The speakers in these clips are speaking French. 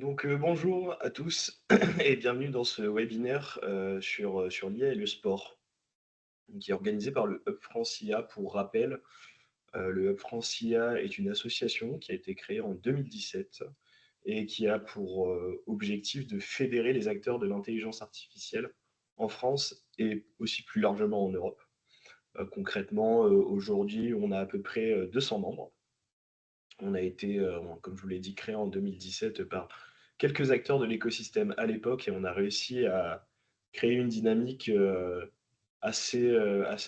Bonjour à tous et bienvenue dans ce webinaire sur l'IA et le sport, qui est organisé par le Hub France IA. Pour rappel, le Hub France IA est une association qui a été créée en 2017 et qui a pour objectif de fédérer les acteurs de l'intelligence artificielle en France et aussi plus largement en Europe. Concrètement, aujourd'hui, on a à peu près 200 membres. On a été, comme je vous l'ai dit, créé en 2017 par quelques acteurs de l'écosystème à l'époque et on a réussi à créer une dynamique assez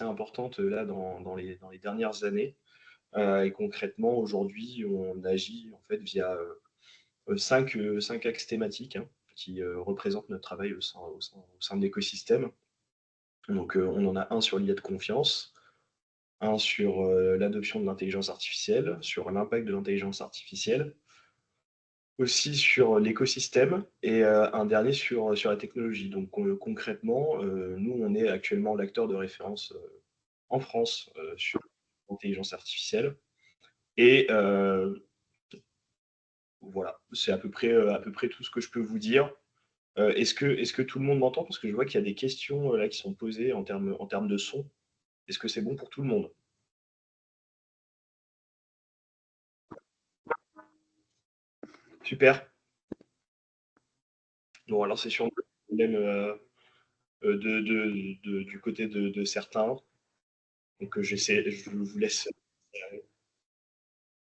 importante là dans les dernières années. Et concrètement, aujourd'hui, on agit en fait via cinq axes thématiques, hein, qui représentent notre travail au sein de l'écosystème. On en a un sur l'IA de confiance, un sur l'adoption de l'intelligence artificielle, sur l'impact de l'intelligence artificielle, aussi sur l'écosystème et un dernier sur la technologie. Concrètement, nous, on est actuellement l'acteur de référence en France sur l'intelligence artificielle. Et voilà, c'est à peu près tout ce que je peux vous dire. Est-ce que tout le monde m'entend? Parce que je vois qu'il y a des questions là qui sont posées en termes de son. Est-ce que c'est bon pour tout le monde? Super. Bon, alors c'est sûrement le problème du côté de certains. Je vous laisse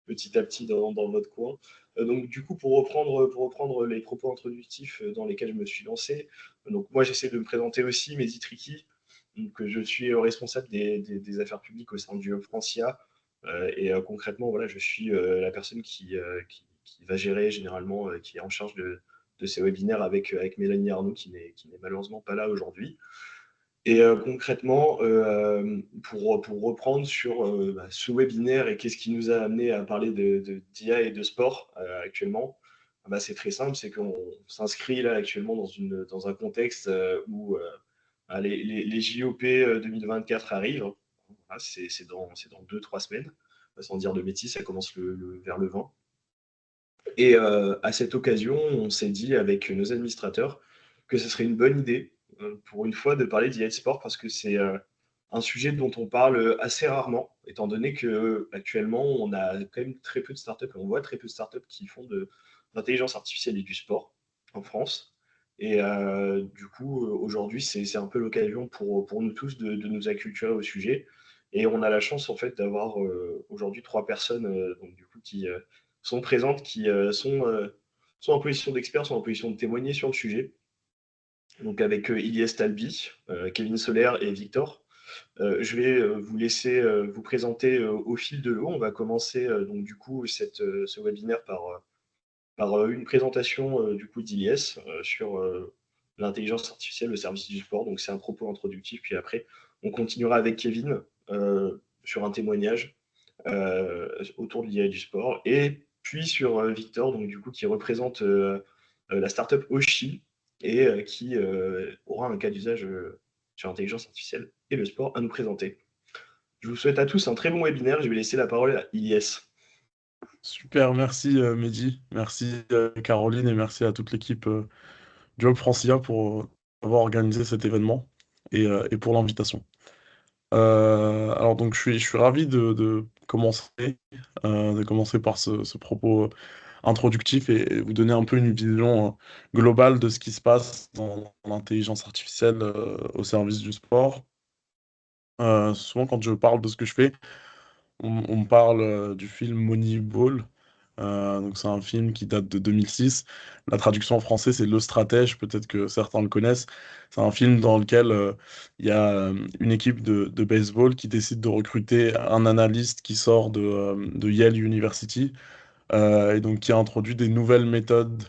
petit à petit dans votre coin. Donc du coup, pour reprendre les propos introductifs dans lesquels je me suis lancé, donc moi j'essaie de me présenter aussi, Mehdi Triki. Donc je suis responsable des affaires publiques au sein du Hub Francia. Et concrètement, voilà, je suis la personne qui va gérer généralement, qui est en charge de ces webinaires avec Mélanie Arnaud, qui n'est malheureusement pas là aujourd'hui. Et concrètement, pour reprendre sur ce webinaire et qu'est-ce qui nous a amené à parler d'IA et de sport actuellement, c'est très simple, c'est qu'on s'inscrit là actuellement dans un contexte où les JOP 2024 arrivent. Voilà, c'est dans 2-3 semaines, sans dire de bêtises, ça commence vers le 20. Et à cette occasion, on s'est dit avec nos administrateurs que ce serait une bonne idée, pour une fois, de parler d'IA sport parce que c'est un sujet dont on parle assez rarement, étant donné qu'actuellement, on a quand même très peu de startups et on voit très peu de startups qui font de l'intelligence artificielle et du sport en France. Et du coup, aujourd'hui, c'est un peu l'occasion pour nous tous de nous acculturer au sujet. Et on a la chance, en fait, d'avoir aujourd'hui 3 personnes donc, du coup, qui sont présentes, qui sont en position d'expert, sont en position de témoigner sur le sujet. Donc avec Ilyes Talbi, Kevin Soler et Victor. Je vais vous laisser vous présenter au fil de l'eau. On va commencer donc du coup ce webinaire par une présentation du coup d'Ilyes sur l'intelligence artificielle au service du sport. Donc c'est un propos introductif. Puis après, on continuera avec Kevin sur un témoignage autour de l'IA et du sport. Et puis sur Victor, donc du coup, qui représente la startup Oshi et qui aura un cas d'usage sur l'intelligence artificielle et le sport à nous présenter. Je vous souhaite à tous un très bon webinaire. Je vais laisser la parole à Ilyes. Super, merci Mehdi, merci Caroline et merci à toute l'équipe du Hub Francia pour avoir organisé cet événement et pour l'invitation. Alors donc je suis ravi de commencer par ce propos introductif et vous donner un peu une vision globale de ce qui se passe dans l'intelligence artificielle au service du sport. Souvent quand je parle de ce que je fais, on me parle du film Moneyball. Donc c'est un film qui date de 2006. La traduction en français, c'est Le Stratège, peut-être que certains le connaissent. C'est un film dans lequel il y a une équipe de baseball qui décide de recruter un analyste qui sort de Yale University, et donc qui a introduit des nouvelles méthodes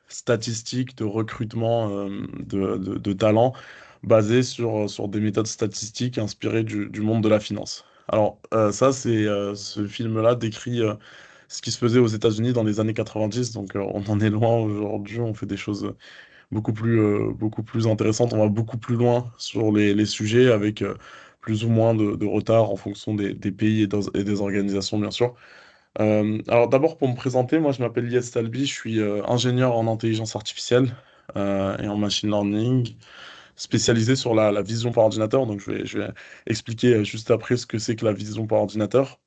statistiques de recrutement de talents basées sur des méthodes statistiques inspirées du monde de la finance. Alors ça, ce film-là décrit ce qui se faisait aux États-Unis dans les années 90, donc on en est loin aujourd'hui, on fait des choses beaucoup plus intéressantes, on va beaucoup plus loin sur les sujets avec plus ou moins de retard en fonction des pays et des organisations, bien sûr. Alors d'abord pour me présenter, moi je m'appelle Lies Talbi, je suis ingénieur en intelligence artificielle et en machine learning, spécialisé sur la vision par ordinateur. Donc je vais expliquer juste après ce que c'est que la vision par ordinateur.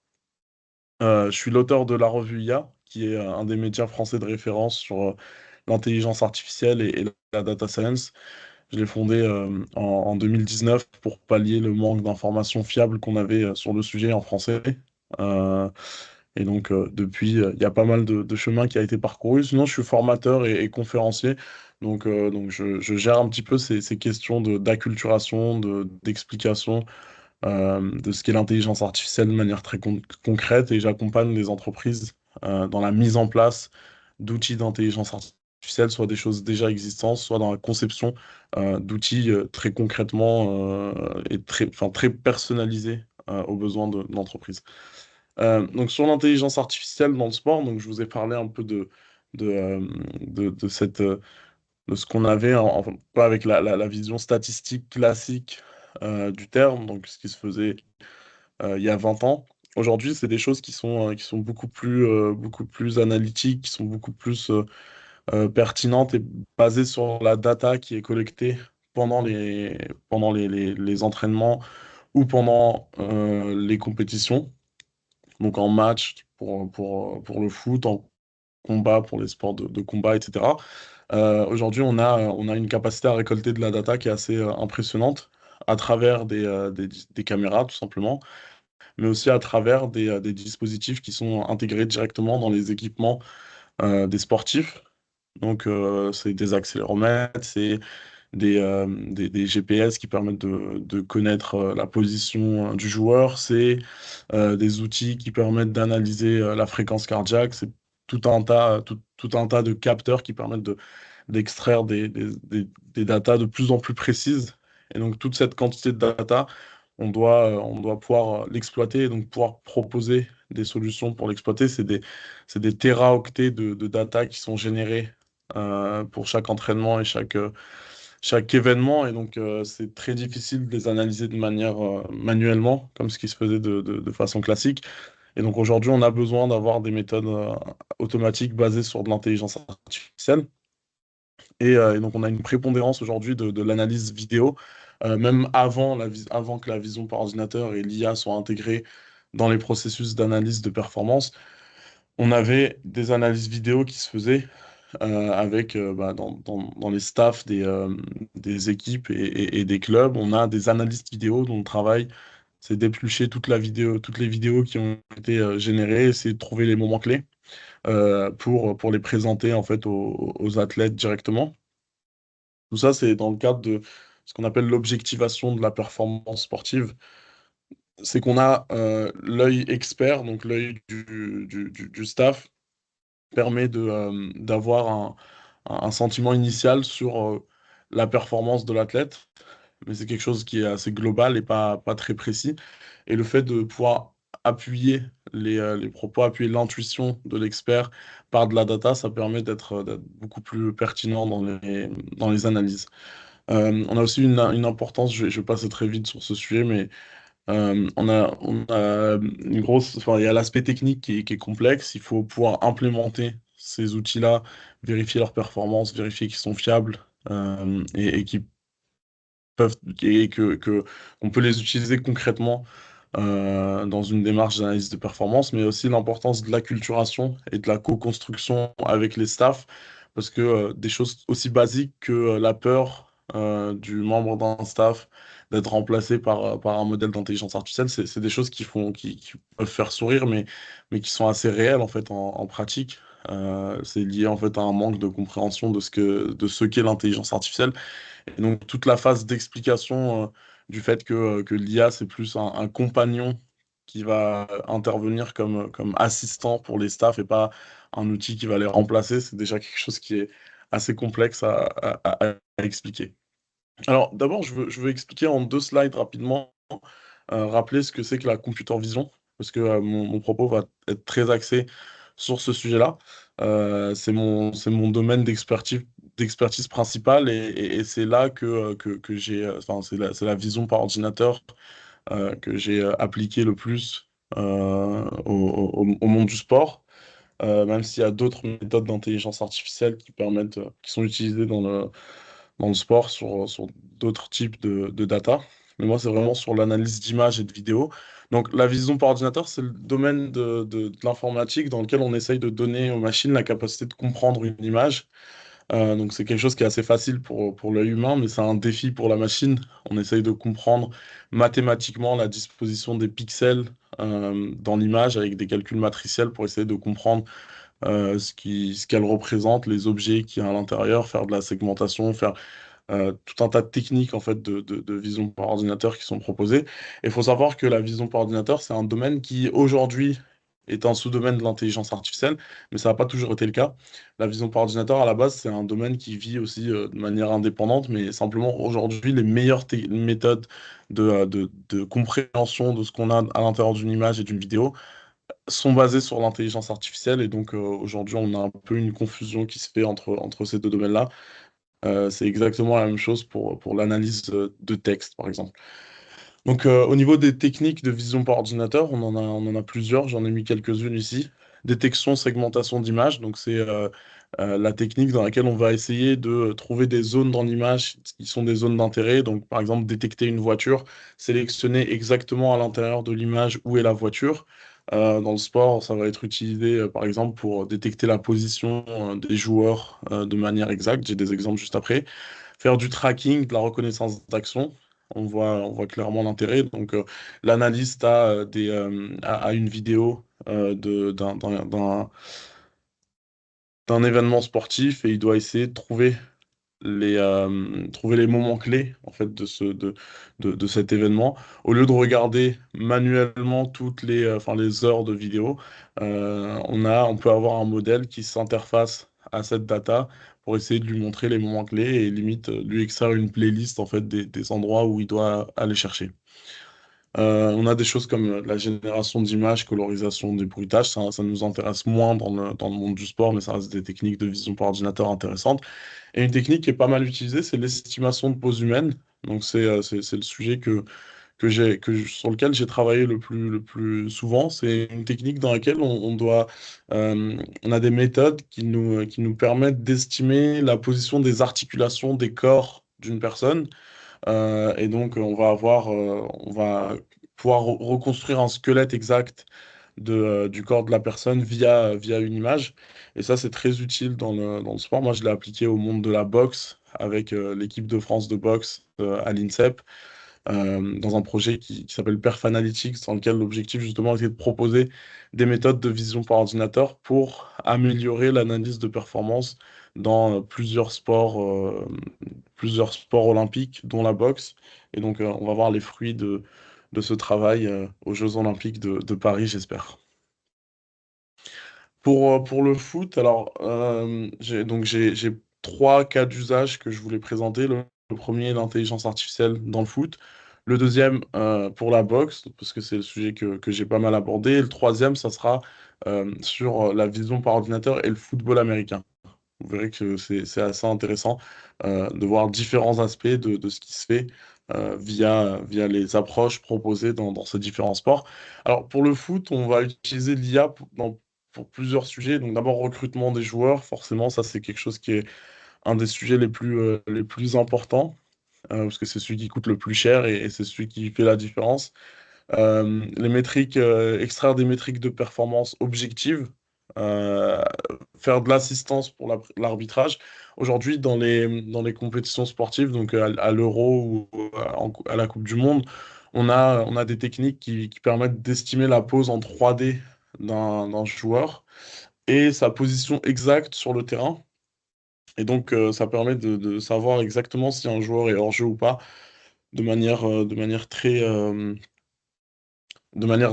Je suis l'auteur de la revue IA, qui est un des médias français de référence sur l'intelligence artificielle et la data science. Je l'ai fondé en 2019 pour pallier le manque d'informations fiables qu'on avait sur le sujet en français. Euh, et donc, depuis, il y a pas mal de chemin qui a été parcouru. Sinon, je suis formateur et conférencier. Donc je gère un petit peu ces questions d'acculturation, d'explication de ce qu'est l'intelligence artificielle de manière très concrète. Et j'accompagne les entreprises dans la mise en place d'outils d'intelligence artificielle, soit des choses déjà existantes, soit dans la conception d'outils très concrètement et enfin, très personnalisés aux besoins de l'entreprise. Donc sur l'intelligence artificielle dans le sport, donc je vous ai parlé un peu de, euh, de cette, de ce qu'on avait, enfin, pas avec la vision statistique classique du terme, donc ce qui se faisait il y a 20 ans. Aujourd'hui, c'est des choses qui sont beaucoup plus analytiques, qui sont beaucoup plus pertinentes et basées sur la data qui est collectée pendant les entraînements ou pendant les compétitions. Donc en match pour le foot, en combat pour les sports de combat, etc. Aujourd'hui, on a une capacité à récolter de la data qui est assez impressionnante à travers des caméras, tout simplement, mais aussi à travers des dispositifs qui sont intégrés directement dans les équipements des sportifs. Donc, c'est des accéléromètres, c'est des GPS qui permettent de connaître la position du joueur, c'est des outils qui permettent d'analyser la fréquence cardiaque, c'est tout un tas de capteurs qui permettent d'extraire des datas de plus en plus précises. Et donc, toute cette quantité de data, on doit pouvoir l'exploiter et donc pouvoir proposer des solutions pour l'exploiter. C'est des téraoctets de data qui sont générés pour chaque entraînement et chaque événement. Et donc, c'est très difficile de les analyser de manière manuellement, comme ce qui se faisait de façon classique. Et donc, aujourd'hui, on a besoin d'avoir des méthodes automatiques basées sur de l'intelligence artificielle. Et donc, on a une prépondérance aujourd'hui de l'analyse vidéo, même avant que la vision par ordinateur et l'IA soient intégrées dans les processus d'analyse de performance. On avait des analyses vidéo qui se faisaient avec dans les staffs des équipes et des clubs. On a des analystes vidéo dont le travail, c'est d'éplucher toutes les vidéos qui ont été générées, essayer de trouver les moments clés pour les présenter en fait aux athlètes directement. Tout ça, c'est dans le cadre de ce qu'on appelle l'objectivation de la performance sportive. C'est qu'on a l'œil expert, donc l'œil du staff, permet d'avoir un sentiment initial sur la performance de l'athlète, mais c'est quelque chose qui est assez global et pas très précis. Et le fait de pouvoir appuyer les propos, appuyer l'intuition de l'expert par de la data, ça permet d'être beaucoup plus pertinent dans les analyses. On a aussi une importance, je vais passer très vite sur ce sujet, mais on a une grosse, enfin, il y a l'aspect technique qui est complexe. Il faut pouvoir implémenter ces outils-là, vérifier leurs performances, vérifier qu'ils sont fiables et qu'ils peuvent et qu'on peut les utiliser concrètement dans une démarche d'analyse de performance, mais aussi l'importance de l'acculturation et de la co-construction avec les staffs, parce que des choses aussi basiques que la peur du membre d'un staff d'être remplacé par un modèle d'intelligence artificielle, c'est des choses qui peuvent faire sourire, mais qui sont assez réelles en fait en pratique. C'est lié en fait à un manque de compréhension de ce qu'est l'intelligence artificielle. Et donc, toute la phase d'explication du fait que l'IA, c'est plus un compagnon qui va intervenir comme assistant pour les staffs et pas un outil qui va les remplacer, c'est déjà quelque chose qui est assez complexe à expliquer. Alors, d'abord, je veux expliquer en 2 slides rapidement, rappeler ce que c'est que la computer vision, parce que mon propos va être très axé sur ce sujet-là. C'est mon domaine d'expertise principale et c'est là que j'ai, enfin, c'est la vision par ordinateur que j'ai appliqué le plus au monde du sport, même s'il y a d'autres méthodes d'intelligence artificielle qui permettent, qui sont utilisées dans le sport sur d'autres types de data. Mais moi, c'est vraiment sur l'analyse d'images et de vidéos. Donc, la vision par ordinateur, c'est le domaine de l'informatique dans lequel on essaye de donner aux machines la capacité de comprendre une image. Donc, c'est quelque chose qui est assez facile pour l'œil humain, mais c'est un défi pour la machine. On essaye de comprendre mathématiquement la disposition des pixels dans l'image avec des calculs matriciels pour essayer de comprendre ce qu'elle représente, les objets qu'il y a à l'intérieur, faire de la segmentation, faire tout un tas de techniques en fait de vision par ordinateur qui sont proposées. Et il faut savoir que la vision par ordinateur, c'est un domaine qui aujourd'hui est un sous-domaine de l'intelligence artificielle, mais ça n'a pas toujours été le cas. La vision par ordinateur, à la base, c'est un domaine qui vit aussi de manière indépendante, mais simplement aujourd'hui, les meilleures méthodes de compréhension de ce qu'on a à l'intérieur d'une image et d'une vidéo sont basées sur l'intelligence artificielle. Et donc aujourd'hui, on a un peu une confusion qui se fait entre ces deux domaines-là. C'est exactement la même chose pour l'analyse de texte, par exemple. Donc, au niveau des techniques de vision par ordinateur, on en a plusieurs, j'en ai mis quelques-unes ici. Détection, segmentation d'images, donc c'est la technique dans laquelle on va essayer de trouver des zones dans l'image qui sont des zones d'intérêt. Donc, par exemple, détecter une voiture, sélectionner exactement à l'intérieur de l'image où est la voiture. Dans le sport, ça va être utilisé, par exemple, pour détecter la position des joueurs de manière exacte. J'ai des exemples juste après. Faire du tracking, de la reconnaissance d'action. On voit clairement l'intérêt. Donc, l'analyste a une vidéo d'un événement sportif et il doit essayer de trouver les moments clés en fait de cet événement. Au lieu de regarder manuellement enfin, les heures de vidéo, on peut avoir un modèle qui s'interface à cette data pour essayer de lui montrer les moments clés et limite lui extraire une playlist en fait des endroits où il doit aller chercher. On a des choses comme la génération d'images, colorisation des bruitages, ça nous intéresse moins dans le monde du sport, mais ça reste des techniques de vision par ordinateur intéressantes. Et une technique qui est pas mal utilisée, c'est l'estimation de pose humaine. Donc c'est le sujet sur lequel j'ai travaillé le plus souvent. C'est une technique dans laquelle on a des méthodes qui nous permettent d'estimer la position des articulations des corps d'une personne et donc, on va pouvoir reconstruire un squelette exact du corps de la personne via une image. Et ça, c'est très utile dans le sport. Moi, je l'ai appliqué au monde de la boxe avec l'équipe de France de boxe à l'INSEP dans un projet qui s'appelle Perf Analytics, dans lequel l'objectif justement était de proposer des méthodes de vision par ordinateur pour améliorer l'analyse de performance dans plusieurs sports olympiques, dont la boxe. Et donc, on va voir les fruits de ce travail aux Jeux olympiques de Paris, j'espère. Pour le foot, alors, j'ai trois cas d'usage que je voulais présenter. Le premier, l'intelligence artificielle dans le foot. Le deuxième, pour la boxe, parce que c'est le sujet que j'ai pas mal abordé. Et le troisième, ça sera sur la vision par ordinateur et le football américain. Vous verrez que c'est assez intéressant de voir différents aspects de ce qui se fait via les approches proposées dans ces différents sports. Alors, pour le foot, on va utiliser l'IA pour plusieurs sujets. Donc, d'abord, recrutement des joueurs. Forcément, ça, c'est quelque chose qui est un des sujets les plus importants, parce que c'est celui qui coûte le plus cher et c'est celui qui fait la différence. Les métriques, extraire des métriques de performance objectives, euh, faire de l'assistance pour l'arbitrage. Aujourd'hui, dans les compétitions sportives, donc à l'Euro ou à la Coupe du Monde, on a des techniques qui permettent d'estimer la pose en 3D d'un joueur et sa position exacte sur le terrain. Et donc, ça permet de savoir exactement si un joueur est hors jeu ou pas de manière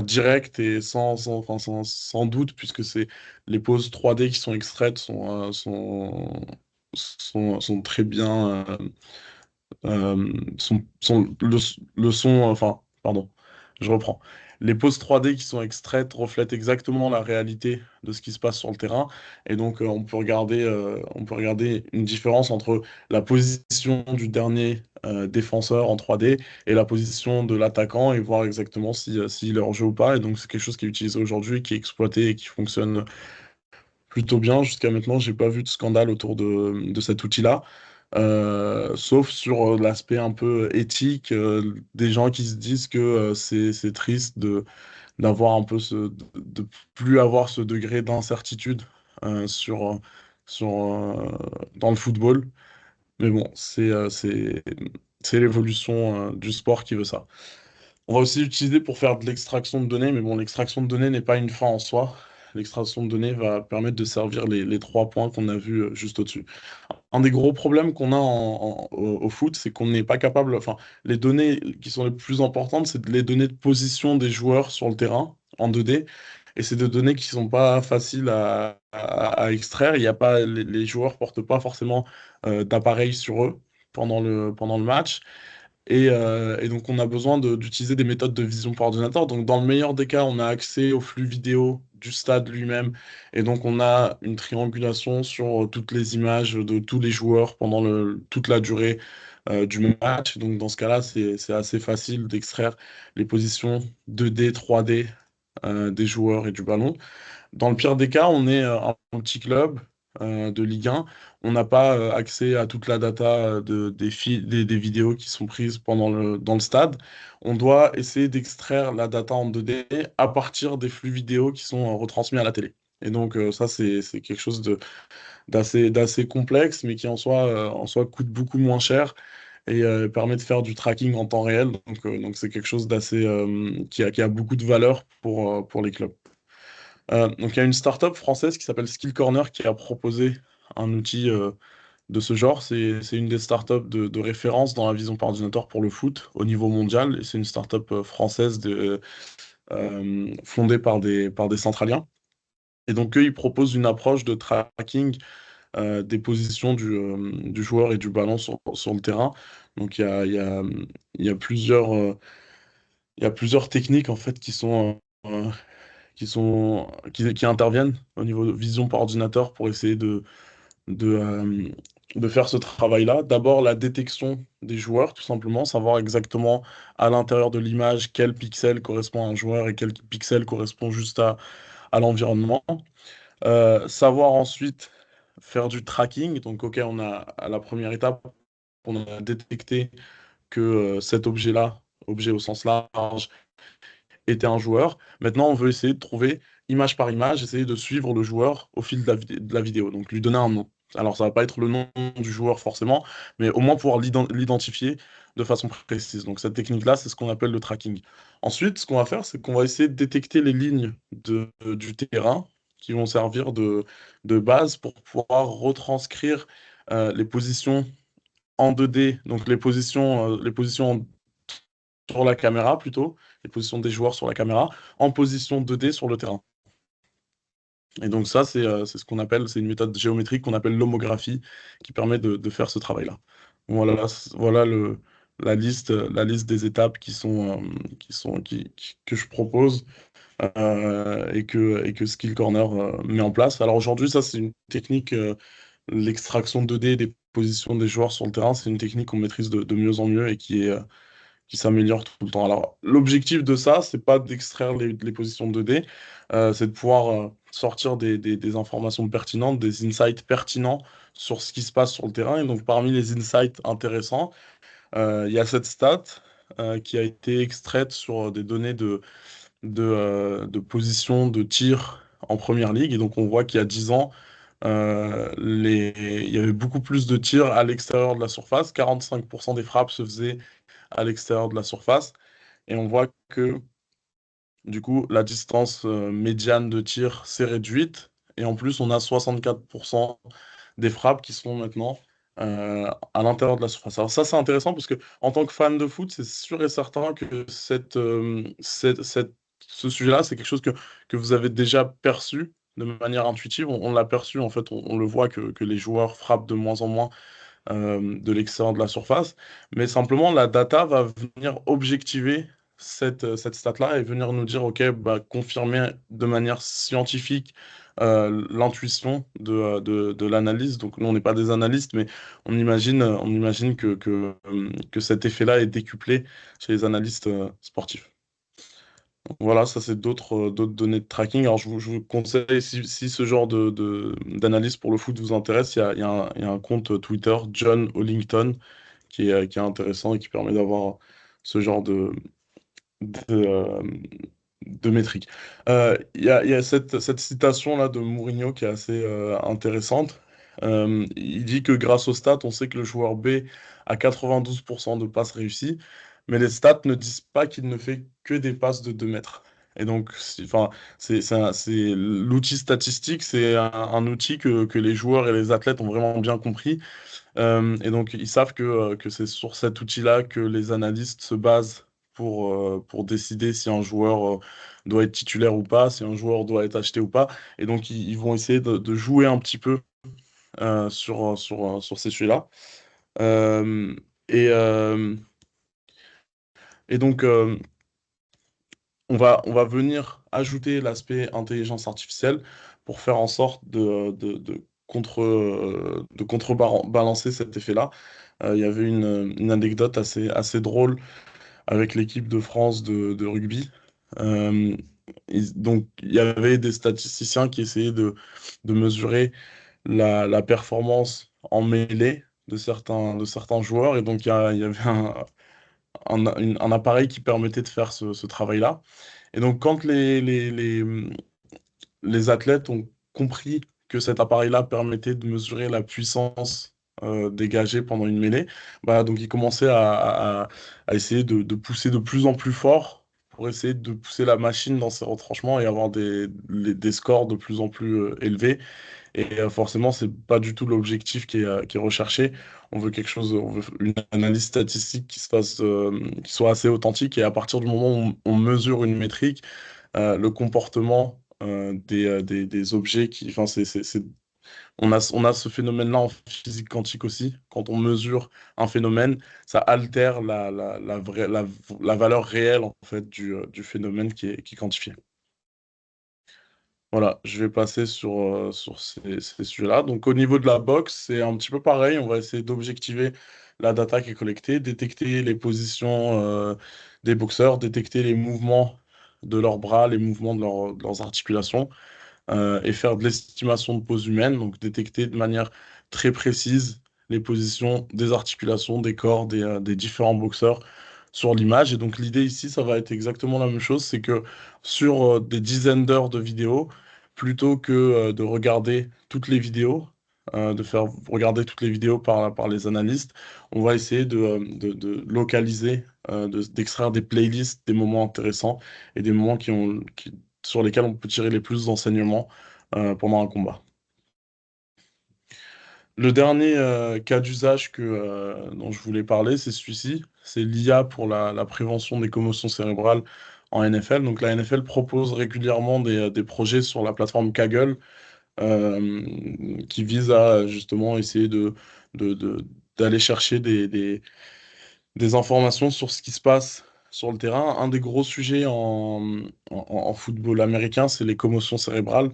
directe et enfin, sans doute, puisque les poses 3D qui sont extraites sont très bien. Le son, enfin, pardon, je reprends. Les poses 3D qui sont extraites reflètent exactement la réalité de ce qui se passe sur le terrain. Et donc, on peut regarder une différence entre la position du dernier défenseur en 3D et la position de l'attaquant et voir exactement s'il est en jeu ou pas. Et donc, c'est quelque chose qui est utilisé aujourd'hui, qui est exploité et qui fonctionne plutôt bien. Jusqu'à maintenant, j'ai pas vu de scandale autour de cet outil-là. Sauf sur l'aspect un peu éthique, des gens qui se disent que c'est triste d'avoir un peu de plus avoir ce degré d'incertitude sur, dans le football. Mais bon, c'est l'évolution du sport qui veut ça. On va aussi l'utiliser pour faire de l'extraction de données, mais bon, l'extraction de données n'est pas une fin en soi. L'extraction de données va permettre de servir les trois points qu'on a vus juste au-dessus. Un des gros problèmes qu'on a au foot, c'est qu'on n'est pas capable, enfin, les données qui sont les plus importantes, c'est les données de position des joueurs sur le terrain en 2D. Et c'est des données qui sont pas faciles à extraire. Il y a pas, les joueurs portent pas forcément d'appareil sur eux pendant le match. Et donc, on a besoin d'utiliser des méthodes de vision par ordinateur. Donc, dans le meilleur des cas, on a accès au flux vidéo du stade lui-même. Et donc, on a une triangulation sur toutes les images de tous les joueurs pendant toute la durée du match. Donc, dans ce cas-là, c'est assez facile d'extraire les positions 2D, 3D des joueurs et du ballon. Dans le pire des cas, on est un petit club de Ligue 1. On n'a pas accès à toute la data des vidéos qui sont prises dans le stade. On doit essayer d'extraire la data en 2D à partir des flux vidéo qui sont retransmis à la télé. Et donc ça, c'est quelque chose d'assez complexe, mais qui en soi coûte beaucoup moins cher et permet de faire du tracking en temps réel. Donc c'est quelque chose qui a beaucoup de valeur pour les clubs. Donc il y a une startup française qui s'appelle Skill Corner qui a proposé un outil de ce genre. C'est une des startups de référence dans la vision par ordinateur pour le foot au niveau mondial. Et c'est une startup française fondée par des Centraliens. Et donc eux, ils proposent une approche de tracking des positions du joueur et du ballon sur le terrain. Donc il y a plusieurs techniques en fait qui interviennent au niveau de vision par ordinateur pour essayer de, euh, de faire ce travail-là. D'abord, la détection des joueurs, tout simplement, savoir exactement à l'intérieur de l'image quel pixel correspond à un joueur et quel pixel correspond juste à l'environnement. Savoir ensuite faire du tracking. Donc, OK, on a à la première étape, on a détecté que cet objet-là, objet au sens large, était un joueur. Maintenant, on veut essayer de trouver, image par image, essayer de suivre le joueur au fil de la vidéo, donc lui donner un nom. Alors, ça va pas être le nom du joueur forcément, mais au moins pouvoir l'identifier de façon précise. Donc, cette technique-là, c'est ce qu'on appelle le tracking. Ensuite, ce qu'on va faire, c'est qu'on va essayer de détecter les lignes du terrain qui vont servir de base pour pouvoir retranscrire les positions en 2D, donc les positions sur la caméra plutôt, les positions des joueurs sur la caméra, en position 2D sur le terrain. Et donc ça, c'est ce qu'on appelle, c'est une méthode géométrique qu'on appelle l'homographie, qui permet de faire ce travail-là. Voilà la liste des étapes que je propose et que Skill Corner met en place. Alors aujourd'hui, ça, c'est une technique, l'extraction 2D des positions des joueurs sur le terrain, c'est une technique qu'on maîtrise de mieux en mieux et qui s'améliore tout le temps. Alors, l'objectif de ça, c'est pas d'extraire les positions 2D, c'est de pouvoir sortir des informations pertinentes, des insights pertinents sur ce qui se passe sur le terrain. Et donc, parmi les insights intéressants, il y a cette stat qui a été extraite sur des données de position de tir en première ligue. Et donc, on voit qu'il y a 10 ans, il y avait beaucoup plus de tirs à l'extérieur de la surface. 45% des frappes se faisaient à l'extérieur de la surface. Et on voit que du coup, la distance médiane de tir s'est réduite. Et en plus, on a 64% des frappes qui sont maintenant à l'intérieur de la surface. Alors ça, c'est intéressant parce que en tant que fan de foot, c'est sûr et certain que ce sujet-là, c'est quelque chose que vous avez déjà perçu de manière intuitive. On l'a perçu, en fait, on le voit que les joueurs frappent de moins en moins de l'extérieur de la surface, mais simplement la data va venir objectiver cette stat-là et venir nous dire, OK, bah, confirmer de manière scientifique l'intuition de l'analyse. Donc nous, on n'est pas des analystes, mais on imagine que cet effet-là est décuplé chez les analystes sportifs. Donc voilà, ça c'est d'autres données de tracking. Alors je vous conseille, si ce genre d'analyse pour le foot vous intéresse, il y a un compte Twitter, John Hollington, qui est intéressant et qui permet d'avoir ce genre de, euh, de métriques. Il y a cette citation-là de Mourinho qui est assez intéressante. Il dit que grâce aux stats, on sait que le joueur B a 92% de passes réussies, mais les stats ne disent pas qu'il ne fait que des passes de 2 mètres. Et donc, enfin, l'outil statistique, c'est un outil que les joueurs et les athlètes ont vraiment bien compris. Et donc, ils savent que c'est sur cet outil-là que les analystes se basent pour décider si un joueur doit être titulaire ou pas, si un joueur doit être acheté ou pas. Et donc, ils vont essayer de jouer un petit peu sur ces sujets-là. Euh, et, euh, et donc, on va venir ajouter l'aspect intelligence artificielle pour faire en sorte de contrebalancer cet effet-là. Il y avait une anecdote assez drôle avec l'équipe de France de rugby. Euh, donc, il y avait des statisticiens qui essayaient de mesurer la performance en mêlée de certains joueurs. Et donc, il y avait un appareil qui permettait de faire ce travail-là. Et donc, quand les athlètes ont compris que cet appareil-là permettait de mesurer la puissance dégagée pendant une mêlée, bah, donc ils commençaient à essayer de pousser de plus en plus fort pour essayer de pousser la machine dans ses retranchements et avoir des scores de plus en plus élevés. Et forcément, c'est pas du tout l'objectif qui est recherché. On veut une analyse statistique qui soit assez authentique. Et à partir du moment où on mesure une métrique, le comportement des objets enfin, on a ce phénomène-là en physique quantique aussi. Quand on mesure un phénomène, ça altère la valeur réelle en fait du phénomène qui est quantifié. Voilà, je vais passer sur ces sujets-là. Donc, au niveau de la boxe, c'est un petit peu pareil. On va essayer d'objectiver la data qui est collectée, détecter les positions des boxeurs, détecter les mouvements de leurs bras, les mouvements de leurs articulations, et faire de l'estimation de pose humaine, donc détecter de manière très précise les positions des articulations, des corps, des différents boxeurs sur l'image. Et donc l'idée ici, ça va être exactement la même chose, c'est que sur des dizaines d'heures de vidéos, plutôt que de regarder toutes les vidéos, de faire regarder toutes les vidéos par les analystes, on va essayer de localiser, d'extraire des playlists, des moments intéressants et des moments sur lesquels on peut tirer les plus d'enseignements pendant un combat. Le dernier cas d'usage dont je voulais parler, c'est celui-ci. C'est l'IA pour la prévention des commotions cérébrales en NFL. Donc la NFL propose régulièrement des projets sur la plateforme Kaggle qui visent à justement essayer de- de- d'aller chercher des informations sur ce qui se passe sur le terrain. Un des gros sujets en football américain, c'est les commotions cérébrales.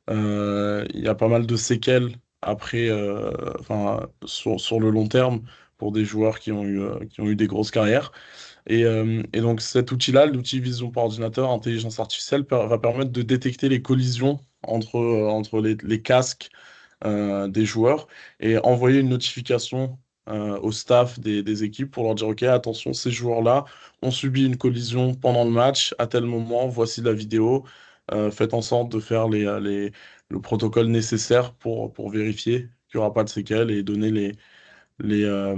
Il y a pas mal de séquelles après, enfin, sur le long terme pour des joueurs qui ont eu des grosses carrières. Et donc cet outil-là, l'outil vision par ordinateur, intelligence artificielle, va permettre de détecter les collisions entre les casques des joueurs et envoyer une notification au staff des équipes pour leur dire, OK, attention, ces joueurs-là ont subi une collision pendant le match, à tel moment, voici la vidéo. Faites en sorte de faire le protocole nécessaire pour vérifier qu'il n'y aura pas de séquelles et donner les, euh,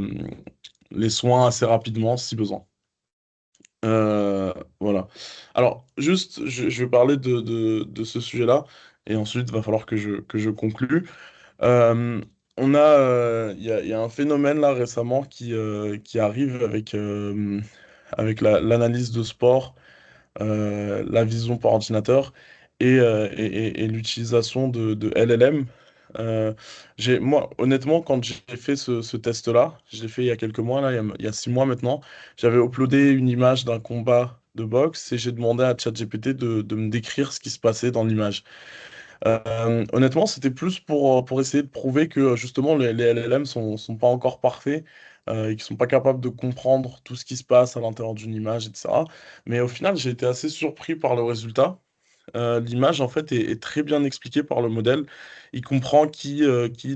les soins assez rapidement si besoin. Voilà. Alors, juste, je vais parler de ce sujet-là et ensuite, il va falloir que je conclue. Euh, il y a un phénomène là récemment qui arrive avec l'analyse de sport, la vision par ordinateur et l'utilisation de LLM. Moi, honnêtement, quand j'ai fait ce test-là, je l'ai fait il y a quelques mois, là, il y a 6 mois maintenant, j'avais uploadé une image d'un combat de boxe et j'ai demandé à ChatGPT de me décrire ce qui se passait dans l'image. Honnêtement, c'était plus pour essayer de prouver que justement les LLM sont pas encore parfaits et qu'ils sont pas capables de comprendre tout ce qui se passe à l'intérieur d'une image, etc. Mais au final, j'ai été assez surpris par le résultat. L'image, en fait, est très bien expliquée par le modèle. Il comprend qui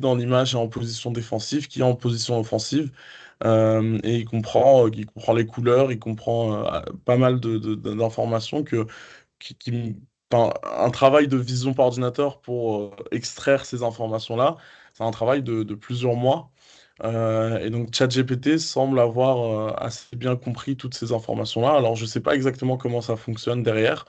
dans l'image est en position défensive, qui est en position offensive. Et il comprend les couleurs, il comprend pas mal d'informations qui, enfin, un travail de vision par ordinateur pour extraire ces informations-là, c'est un travail de plusieurs mois. Et donc ChatGPT semble avoir assez bien compris toutes ces informations-là. Alors je ne sais pas exactement comment ça fonctionne derrière.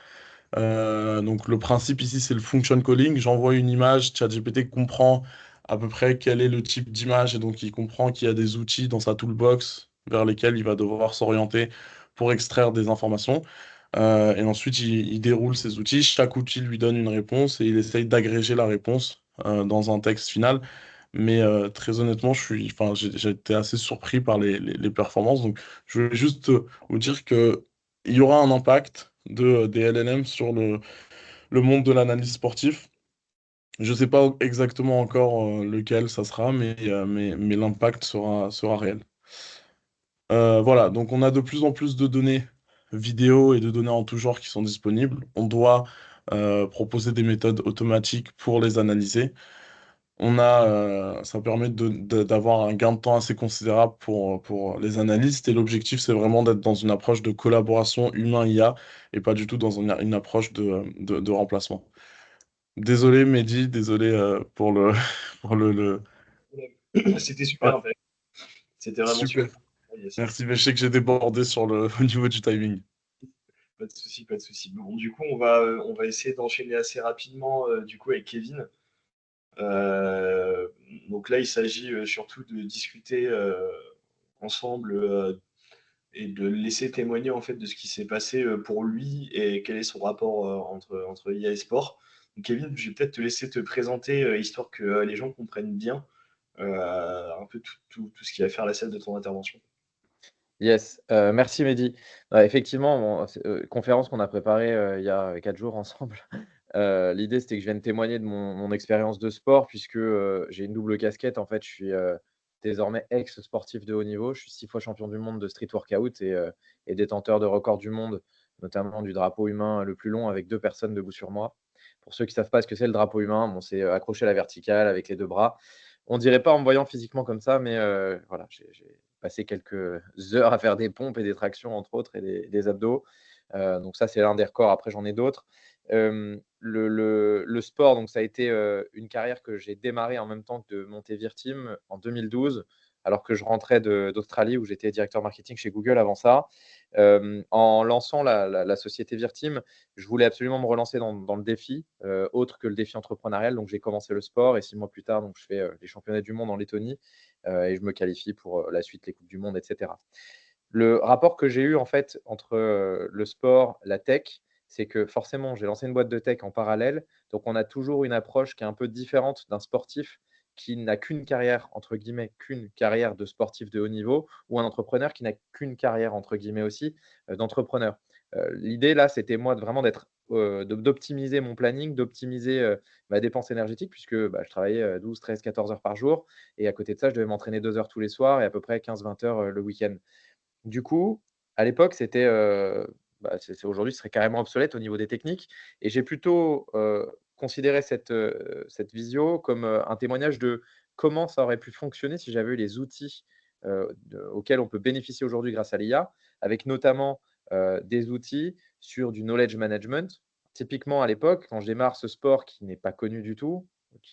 Donc le principe ici, c'est le function calling. J'envoie une image, ChatGPT comprend à peu près quel est le type d'image et donc il comprend qu'il y a des outils dans sa toolbox vers lesquels il va devoir s'orienter pour extraire des informations. Et ensuite, il déroule ces outils. Chaque outil lui donne une réponse et il essaye d'agréger la réponse dans un texte final. Mais très honnêtement, enfin, j'ai été assez surpris par les performances. Donc, je voulais juste vous dire que il y aura un impact des LLM sur le monde de l'analyse sportive. Je ne sais pas exactement encore lequel ça sera, mais l'impact sera réel. Voilà, donc on a de plus en plus de données vidéo et de données en tout genre qui sont disponibles. On doit proposer des méthodes automatiques pour les analyser. Ça permet d'avoir un gain de temps assez considérable pour les analystes et l'objectif, c'est vraiment d'être dans une approche de collaboration humain-IA et pas du tout dans une approche de remplacement. Désolé Mehdi, désolé pour le, pour le... C'était Ouais, super en fait. C'était vraiment super. super. Yes. Merci, mais je sais que j'ai débordé au niveau du timing. Pas de souci, pas de souci. Bon, du coup, on va essayer d'enchaîner assez rapidement du coup avec Kevin. Euh, donc là, il s'agit surtout de discuter ensemble et de laisser témoigner en fait de ce qui s'est passé pour lui et quel est son rapport entre IA et sport. Donc, Kevin, je vais peut-être te laisser te présenter histoire que les gens comprennent bien un peu tout ce qui va faire la scène de ton intervention. Yes, merci Mehdi. Effectivement, conférence qu'on a préparée, il y a 4 jours ensemble. L'idée, c'était que je vienne témoigner de mon expérience de sport puisque, j'ai une double casquette. En fait, je suis, désormais ex-sportif de haut niveau. Je suis 6 fois champion du monde de street workout et détenteur de records du monde, notamment du drapeau humain le plus long avec 2 personnes debout sur moi. Pour ceux qui ne savent pas ce que c'est le drapeau humain, bon, c'est, accroché à la verticale avec les 2 bras. On dirait pas en me voyant physiquement comme ça, mais voilà, j'ai passé quelques heures à faire des pompes et des tractions, entre autres, et des abdos. Donc ça, c'est l'un des records. Après, j'en ai d'autres. Le sport, donc ça a été une carrière que j'ai démarrée en même temps que de monter Virteam en 2012, alors que je rentrais d'Australie où j'étais directeur marketing chez Google avant ça. En lançant la société Virteam, je voulais absolument me relancer dans le défi, autre que le défi entrepreneurial. Donc j'ai commencé le sport et 6 mois plus tard, donc je fais les championnats du monde en Lettonie et je me qualifie pour la suite, les Coupes du Monde, etc. Le rapport que j'ai eu en fait entre le sport, la tech, c'est que forcément, j'ai lancé une boîte de tech en parallèle. Donc, on a toujours une approche qui est un peu différente d'un sportif qui n'a qu'une carrière, entre guillemets, qu'une carrière de sportif de haut niveau ou un entrepreneur qui n'a qu'une carrière, entre guillemets aussi, d'entrepreneur. L'idée là, c'était moi vraiment d'optimiser mon planning, d'optimiser ma dépense énergétique puisque bah, je travaillais 12, 13, 14 heures par jour. Et à côté de ça, je devais m'entraîner 2 heures tous les soirs et à peu près 15-20 heures le week-end. Du coup, à l'époque, c'était, bah, c'est aujourd'hui, ce serait carrément obsolète au niveau des techniques et j'ai plutôt, considéré cette visio comme, un témoignage de comment ça aurait pu fonctionner si j'avais eu les outils, auxquels on peut bénéficier aujourd'hui grâce à l'IA, avec notamment, des outils sur du knowledge management. Typiquement, à l'époque, quand je démarre ce sport qui n'est pas connu du tout,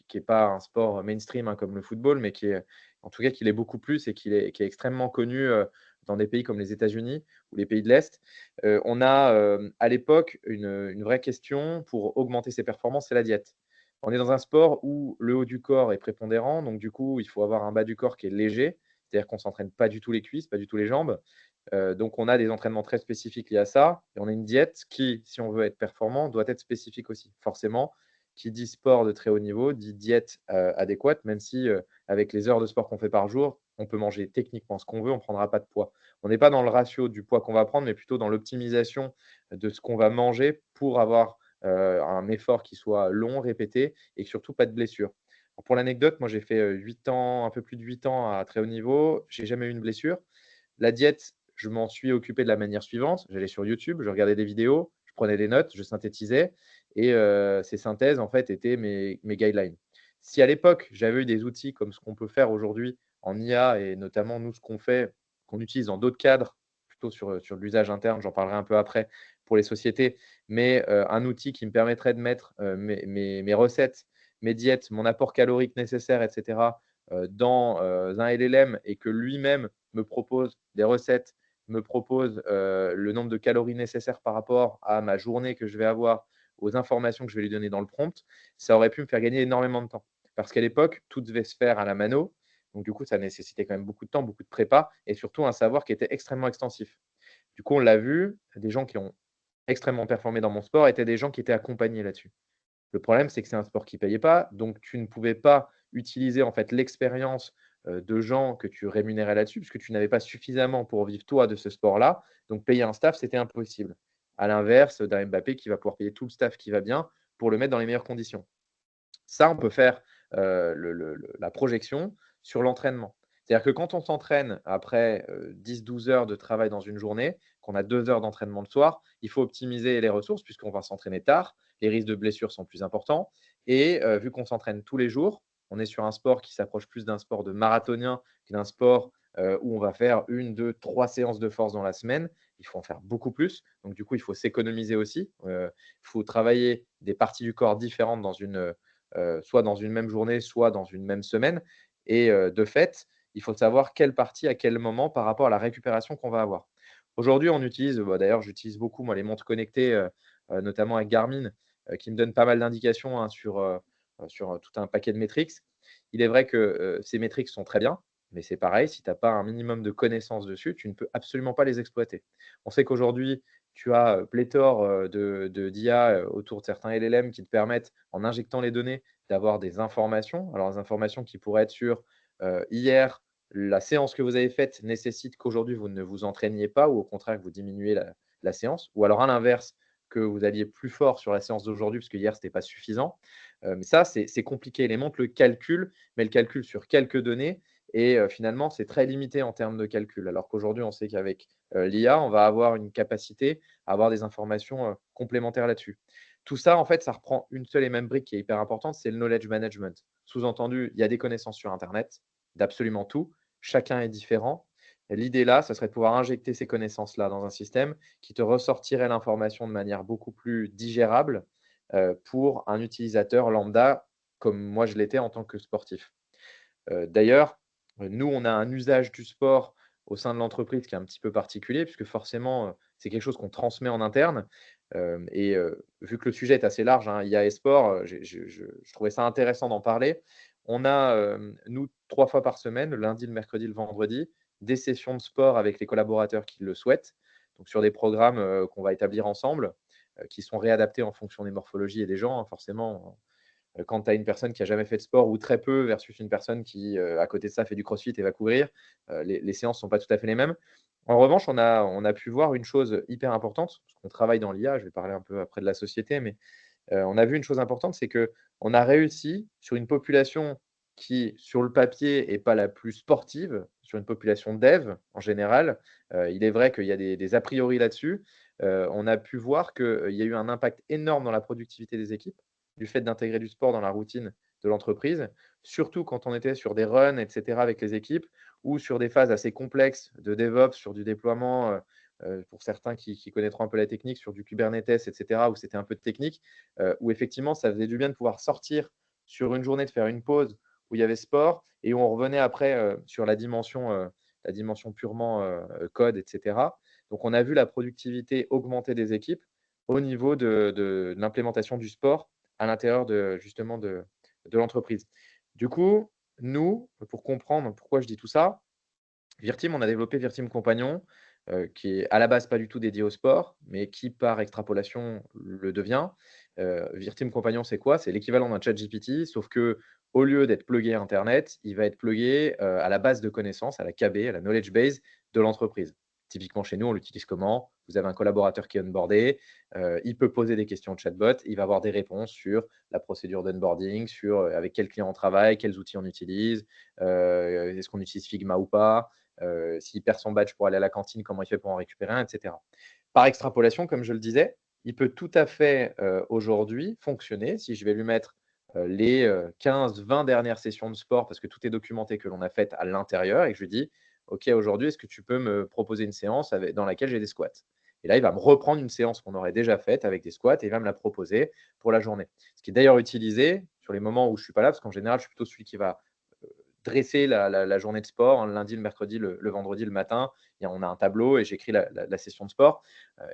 qui est pas un sport mainstream, hein, comme le football, mais qui est en tout cas, qui l'est beaucoup plus et qui est extrêmement connu, dans des pays comme les États-Unis ou les pays de l'Est. On a à l'époque une vraie question pour augmenter ses performances, c'est la diète. On est dans un sport où le haut du corps est prépondérant, donc du coup, il faut avoir un bas du corps qui est léger, c'est-à-dire qu'on ne s'entraîne pas du tout les cuisses, pas du tout les jambes. Donc on a des entraînements très spécifiques liés à ça et on a une diète qui, si on veut être performant, doit être spécifique aussi. Forcément, qui dit sport de très haut niveau dit diète adéquate, même si avec les heures de sport qu'on fait par jour, on peut manger techniquement ce qu'on veut, on ne prendra pas de poids. On n'est pas dans le ratio du poids qu'on va prendre, mais plutôt dans l'optimisation de ce qu'on va manger pour avoir un effort qui soit long, répété et surtout pas de blessure. Pour l'anecdote, moi j'ai fait 8 ans, un peu plus de 8 ans à très haut niveau, j'ai jamais eu une blessure. La diète, je m'en suis occupé de la manière suivante, j'allais sur YouTube, je regardais des vidéos, je prenais des notes, je synthétisais et ces synthèses en fait étaient mes guidelines. Si à l'époque, j'avais eu des outils comme ce qu'on peut faire aujourd'hui en IA et notamment nous ce qu'on fait, qu'on utilise dans d'autres cadres, plutôt sur l'usage interne, j'en parlerai un peu après pour les sociétés, mais un outil qui me permettrait de mettre mes recettes, mes diètes, mon apport calorique nécessaire, et cetera, dans un LLM et que lui-même me propose des recettes, me propose le nombre de calories nécessaires par rapport à ma journée que je vais avoir, aux informations que je vais lui donner dans le prompt, ça aurait pu me faire gagner énormément de temps. Parce qu'à l'époque, tout devait se faire à la mano. Donc, du coup, ça nécessitait quand même beaucoup de temps, beaucoup de prépa et surtout un savoir qui était extrêmement extensif. Du coup, on l'a vu, des gens qui ont extrêmement performé dans mon sport étaient des gens qui étaient accompagnés là-dessus. Le problème, c'est que c'est un sport qui ne payait pas, donc tu ne pouvais pas utiliser en fait l'expérience de gens que tu rémunérais là-dessus, puisque tu n'avais pas suffisamment pour vivre toi de ce sport-là. Donc payer un staff, c'était impossible. À l'inverse d'un Mbappé qui va pouvoir payer tout le staff qui va bien pour le mettre dans les meilleures conditions. Ça, on peut faire la projection sur l'entraînement. C'est-à-dire que quand on s'entraîne après 10-12 heures de travail dans une journée, qu'on a 2 heures d'entraînement le soir, il faut optimiser les ressources puisqu'on va s'entraîner tard, les risques de blessures sont plus importants et vu qu'on s'entraîne tous les jours, on est sur un sport qui s'approche plus d'un sport de marathonien que d'un sport où on va faire 1, 2, 3 séances de force dans la semaine. Il faut en faire beaucoup plus. Donc du coup, il faut s'économiser aussi. Il faut travailler des parties du corps différentes soit dans une même journée, soit dans une même semaine. Et de fait, il faut savoir quelle partie à quel moment par rapport à la récupération qu'on va avoir. Aujourd'hui, on utilise, d'ailleurs, j'utilise beaucoup moi, les montres connectées, notamment avec Garmin, qui me donnent pas mal d'indications hein, sur tout un paquet de métriques. Il est vrai que ces métriques sont très bien, mais c'est pareil, si tu n'as pas un minimum de connaissances dessus, tu ne peux absolument pas les exploiter. On sait qu'aujourd'hui, tu as pléthore d'IA autour de certains LLM qui te permettent, en injectant les données, d'avoir des informations. Alors, des informations qui pourraient être sur hier, la séance que vous avez faite nécessite qu'aujourd'hui, vous ne vous entraîniez pas ou au contraire que vous diminuez la séance. Ou alors, à l'inverse, que vous alliez plus fort sur la séance d'aujourd'hui parce que hier, ce n'était pas suffisant. Mais ça, c'est compliqué. Les montres le calculent, mais le calcul sur quelques données. Et finalement, c'est très limité en termes de calcul. Alors qu'aujourd'hui, on sait qu'avec l'IA, on va avoir une capacité à avoir des informations complémentaires là-dessus. Tout ça, en fait, ça reprend une seule et même brique qui est hyper importante, c'est le knowledge management. Sous-entendu, il y a des connaissances sur Internet, d'absolument tout. Chacun est différent. L'idée là, ça serait de pouvoir injecter ces connaissances-là dans un système qui te ressortirait l'information de manière beaucoup plus digérable pour un utilisateur lambda comme moi je l'étais en tant que sportif. D'ailleurs, nous, on a un usage du sport au sein de l'entreprise qui est un petit peu particulier puisque forcément, c'est quelque chose qu'on transmet en interne. Et vu que le sujet est assez large, hein, IA et sport, je trouvais ça intéressant d'en parler. On a, nous, 3 fois par semaine, le lundi, le mercredi, le vendredi, des sessions de sport avec les collaborateurs qui le souhaitent, donc sur des programmes, qu'on va établir ensemble, qui sont réadaptés en fonction des morphologies et des gens, hein, forcément. Quand tu as une personne qui a jamais fait de sport ou très peu versus une personne qui, à côté de ça, fait du crossfit et va courir, les séances ne sont pas tout à fait les mêmes. En revanche, on a pu voir une chose hyper importante, parce qu'on travaille dans l'IA, je vais parler un peu après de la société, mais on a vu une chose importante, c'est qu'on a réussi sur une population qui, sur le papier, est pas la plus sportive, sur une population dev en général, il est vrai qu'il y a des a priori là-dessus. On a pu voir qu'il y a eu un impact énorme dans la productivité des équipes, du fait d'intégrer du sport dans la routine de l'entreprise, surtout quand on était sur des runs et cetera avec les équipes ou sur des phases assez complexes de DevOps, sur du déploiement, pour certains qui connaîtront un peu la technique, sur du Kubernetes et cetera, où c'était un peu de technique, où effectivement, ça faisait du bien de pouvoir sortir sur une journée, de faire une pause où il y avait sport et où on revenait après, sur la dimension purement, code et cetera. Donc on a vu la productivité augmenter des équipes au niveau de l'implémentation du sport à l'intérieur justement de l'entreprise. Du coup, nous, pour comprendre pourquoi je dis tout ça, Virteam, on a développé Virteam Compagnon, qui est à la base pas du tout dédié au sport, mais qui par extrapolation le devient. Virteam Compagnon, c'est quoi? C'est l'équivalent d'un ChatGPT, sauf que au lieu d'être plugué à internet, il va être plugué, à la base de connaissances, à la KB, à la knowledge base de l'entreprise. Typiquement, chez nous, on l'utilise comment? Vous avez un collaborateur qui est onboardé, il peut poser des questions au chatbot, il va avoir des réponses sur la procédure d'onboarding, sur avec quel client on travaille, quels outils on utilise, est-ce qu'on utilise Figma ou pas, s'il perd son badge pour aller à la cantine, comment il fait pour en récupérer un, etc. Par extrapolation, comme je le disais, il peut tout à fait aujourd'hui fonctionner si je vais lui mettre les 15-20 dernières sessions de sport, parce que tout est documenté que l'on a fait à l'intérieur, et que je lui dis, OK, aujourd'hui, est-ce que tu peux me proposer une séance dans laquelle j'ai des squats? Et là, il va me reprendre une séance qu'on aurait déjà faite avec des squats et il va me la proposer pour la journée. Ce qui est d'ailleurs utilisé sur les moments où je ne suis pas là, parce qu'en général, je suis plutôt celui qui va dresser la journée de sport, hein, le lundi, le mercredi, le vendredi, le matin. On a un tableau et j'écris la session de sport.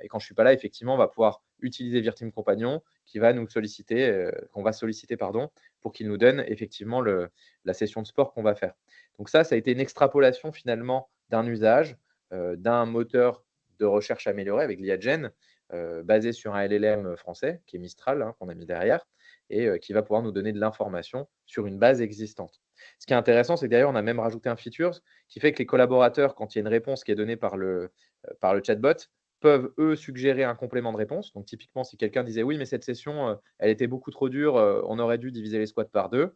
Et quand je ne suis pas là, effectivement, on va pouvoir utiliser Virteam Compagnon qui va nous solliciter, qu'on va solliciter, pardon, pour qu'il nous donne effectivement la session de sport qu'on va faire. Donc ça a été une extrapolation finalement d'un usage, d'un moteur de recherche amélioré avec l'IA-Gen, basé sur un LLM français qui est Mistral, hein, qu'on a mis derrière, et qui va pouvoir nous donner de l'information sur une base existante. Ce qui est intéressant, c'est que d'ailleurs, on a même rajouté un feature qui fait que les collaborateurs, quand il y a une réponse qui est donnée par le chatbot, peuvent, eux, suggérer un complément de réponse. Donc, typiquement, si quelqu'un disait oui, mais cette session, elle était beaucoup trop dure, on aurait dû diviser les squats par 2.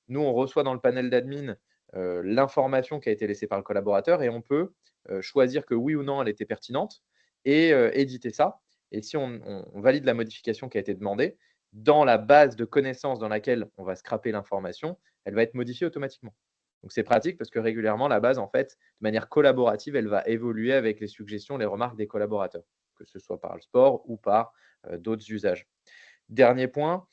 Nous, on reçoit dans le panel d'admin l'information qui a été laissée par le collaborateur et on peut choisir que oui ou non, elle était pertinente et éditer ça. Et si on valide la modification qui a été demandée, dans la base de connaissances dans laquelle on va scraper l'information, elle va être modifiée automatiquement. Donc c'est pratique parce que régulièrement, la base, en fait, de manière collaborative, elle va évoluer avec les suggestions, les remarques des collaborateurs, que ce soit par le sport ou par d'autres usages. Dernier point,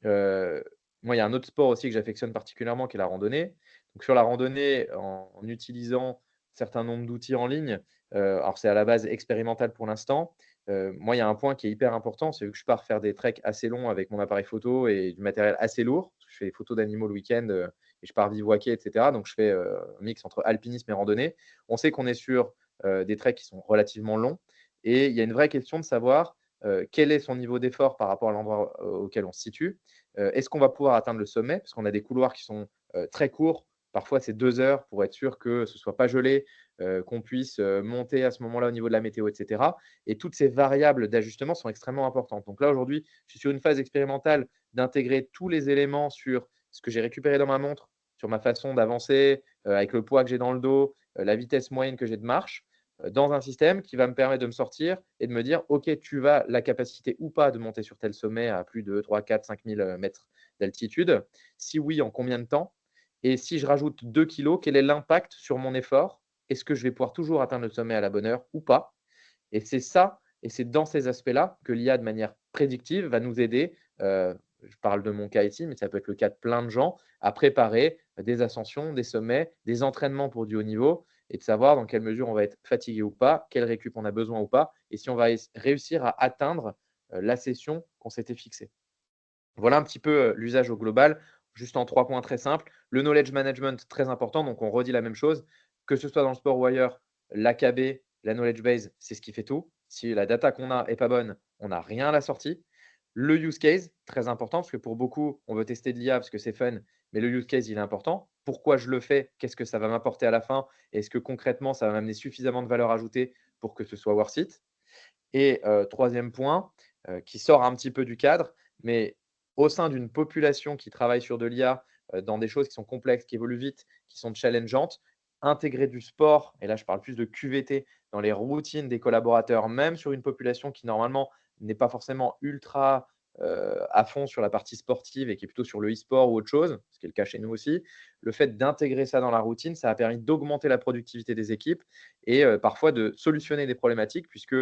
moi, il y a un autre sport aussi que j'affectionne particulièrement, qui est la randonnée. Donc sur la randonnée, en utilisant un certain nombre d'outils en ligne, alors c'est à la base expérimental pour l'instant. Moi, il y a un point qui est hyper important, c'est que je pars faire des treks assez longs avec mon appareil photo et du matériel assez lourd. Je fais des photos d'animaux le week-end et je pars bivouaquer, etc. Donc je fais un mix entre alpinisme et randonnée. On sait qu'on est sur des treks qui sont relativement longs et il y a une vraie question de savoir quel est son niveau d'effort par rapport à l'endroit auquel on se situe. Est-ce qu'on va pouvoir atteindre le sommet? Parce qu'on a des couloirs qui sont très courts. Parfois, c'est 2 heures pour être sûr que ce ne soit pas gelé, qu'on puisse monter à ce moment-là au niveau de la météo, etc. Et toutes ces variables d'ajustement sont extrêmement importantes. Donc là, aujourd'hui, je suis sur une phase expérimentale d'intégrer tous les éléments sur ce que j'ai récupéré dans ma montre, sur ma façon d'avancer, avec le poids que j'ai dans le dos, la vitesse moyenne que j'ai de marche, dans un système qui va me permettre de me sortir et de me dire, OK, tu as la capacité ou pas de monter sur tel sommet à plus de 3, 4, 5 000 mètres d'altitude. Si oui, en combien de temps? Et si je rajoute 2 kilos, quel est l'impact sur mon effort? Est-ce que je vais pouvoir toujours atteindre le sommet à la bonne heure ou pas? Et c'est ça, et c'est dans ces aspects-là que l'IA, de manière prédictive, va nous aider, je parle de mon cas ici, mais ça peut être le cas de plein de gens, à préparer des ascensions, des sommets, des entraînements pour du haut niveau et de savoir dans quelle mesure on va être fatigué ou pas, quelle récup on a besoin ou pas, et si on va réussir à atteindre la session qu'on s'était fixée. Voilà un petit peu l'usage au global, juste en 3 points très simples. Le knowledge management, très important, donc on redit la même chose, que ce soit dans le sport ou ailleurs, l'AKB, la knowledge base, c'est ce qui fait tout. Si la data qu'on a n'est pas bonne, on n'a rien à la sortie. Le use case, très important, parce que pour beaucoup, on veut tester de l'IA parce que c'est fun, mais le use case, il est important. Pourquoi je le fais? Qu'est-ce que ça va m'apporter à la fin? Est-ce que concrètement, ça va m'amener suffisamment de valeur ajoutée pour que ce soit worth it? Et troisième point, qui sort un petit peu du cadre, mais au sein d'une population qui travaille sur de l'IA, dans des choses qui sont complexes, qui évoluent vite, qui sont challengeantes, intégrer du sport, et là je parle plus de QVT, dans les routines des collaborateurs, même sur une population qui normalement n'est pas forcément ultra à fond sur la partie sportive et qui est plutôt sur le e-sport ou autre chose, ce qui est le cas chez nous aussi, le fait d'intégrer ça dans la routine, ça a permis d'augmenter la productivité des équipes et parfois de solutionner des problématiques puisque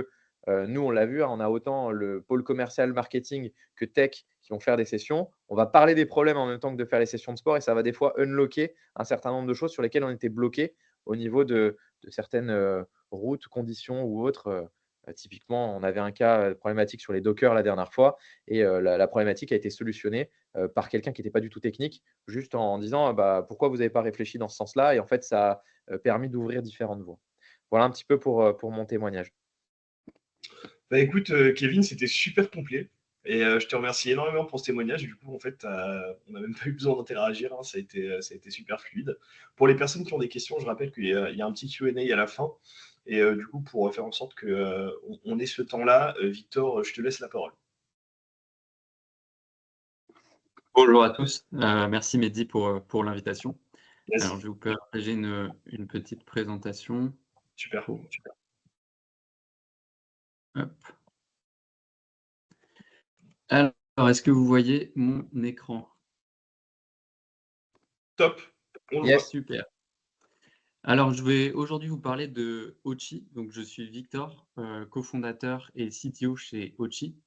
nous, on l'a vu, hein, on a autant le pôle commercial, marketing que tech qui vont faire des sessions. On va parler des problèmes en même temps que de faire les sessions de sport et ça va des fois unlocker un certain nombre de choses sur lesquelles on était bloqué au niveau de certaines routes, conditions ou autres. Typiquement, on avait un cas problématique sur les dockers la dernière fois et la problématique a été solutionnée par quelqu'un qui n'était pas du tout technique, juste en disant bah, pourquoi vous n'avez pas réfléchi dans ce sens-là. Et en fait, ça a permis d'ouvrir différentes voies. Voilà un petit peu pour mon témoignage. Bah écoute, Kevin, c'était super complet. Et je te remercie énormément pour ce témoignage. Du coup, en fait, on n'a même pas eu besoin d'interagir. Hein. Ça a été super fluide. Pour les personnes qui ont des questions, je rappelle qu'il y a un petit Q&A à la fin. Et du coup, pour faire en sorte qu'on ait ce temps-là, Victor, je te laisse la parole. Bonjour à tous, merci Mehdi pour l'invitation. Vas-y. Alors je vais vous partager une petite présentation. Super. Hop. Alors, est-ce que vous voyez mon écran? Top, on le Yes, voit. super. Alors, je vais aujourd'hui vous parler de Ochi. Donc, je suis Victor, cofondateur et CTO chez Ochi.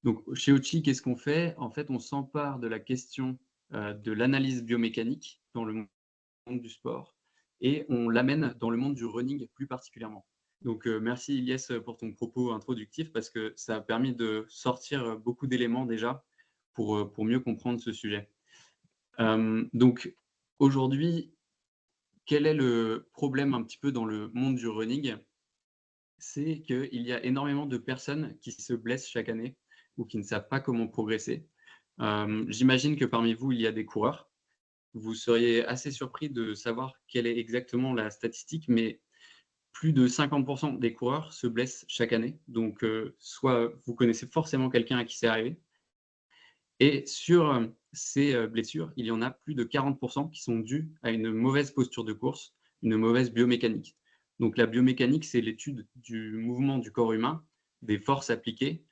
Donc, chez Ochi, qu'est-ce qu'on fait? En fait, on s'empare de la question de l'analyse biomécanique dans le monde du sport et on l'amène dans le monde du running plus particulièrement. Donc, merci Ilyes pour ton propos introductif parce que ça a permis de sortir beaucoup d'éléments déjà pour mieux comprendre ce sujet. Donc, aujourd'hui, quel est le problème un petit peu dans le monde du running? C'est qu'il y a énormément de personnes qui se blessent chaque année ou qui ne savent pas comment progresser. J'imagine que parmi vous, il y a des coureurs. Vous seriez assez surpris de savoir quelle est exactement la statistique, mais plus de 50% des coureurs se blessent chaque année. Donc, soit vous connaissez forcément quelqu'un à qui c'est arrivé. Et sur ces blessures, il y en a plus de 40% qui sont dues à une mauvaise posture de course, une mauvaise biomécanique. Donc la biomécanique, c'est l'étude du mouvement du corps humain, des forces appliquées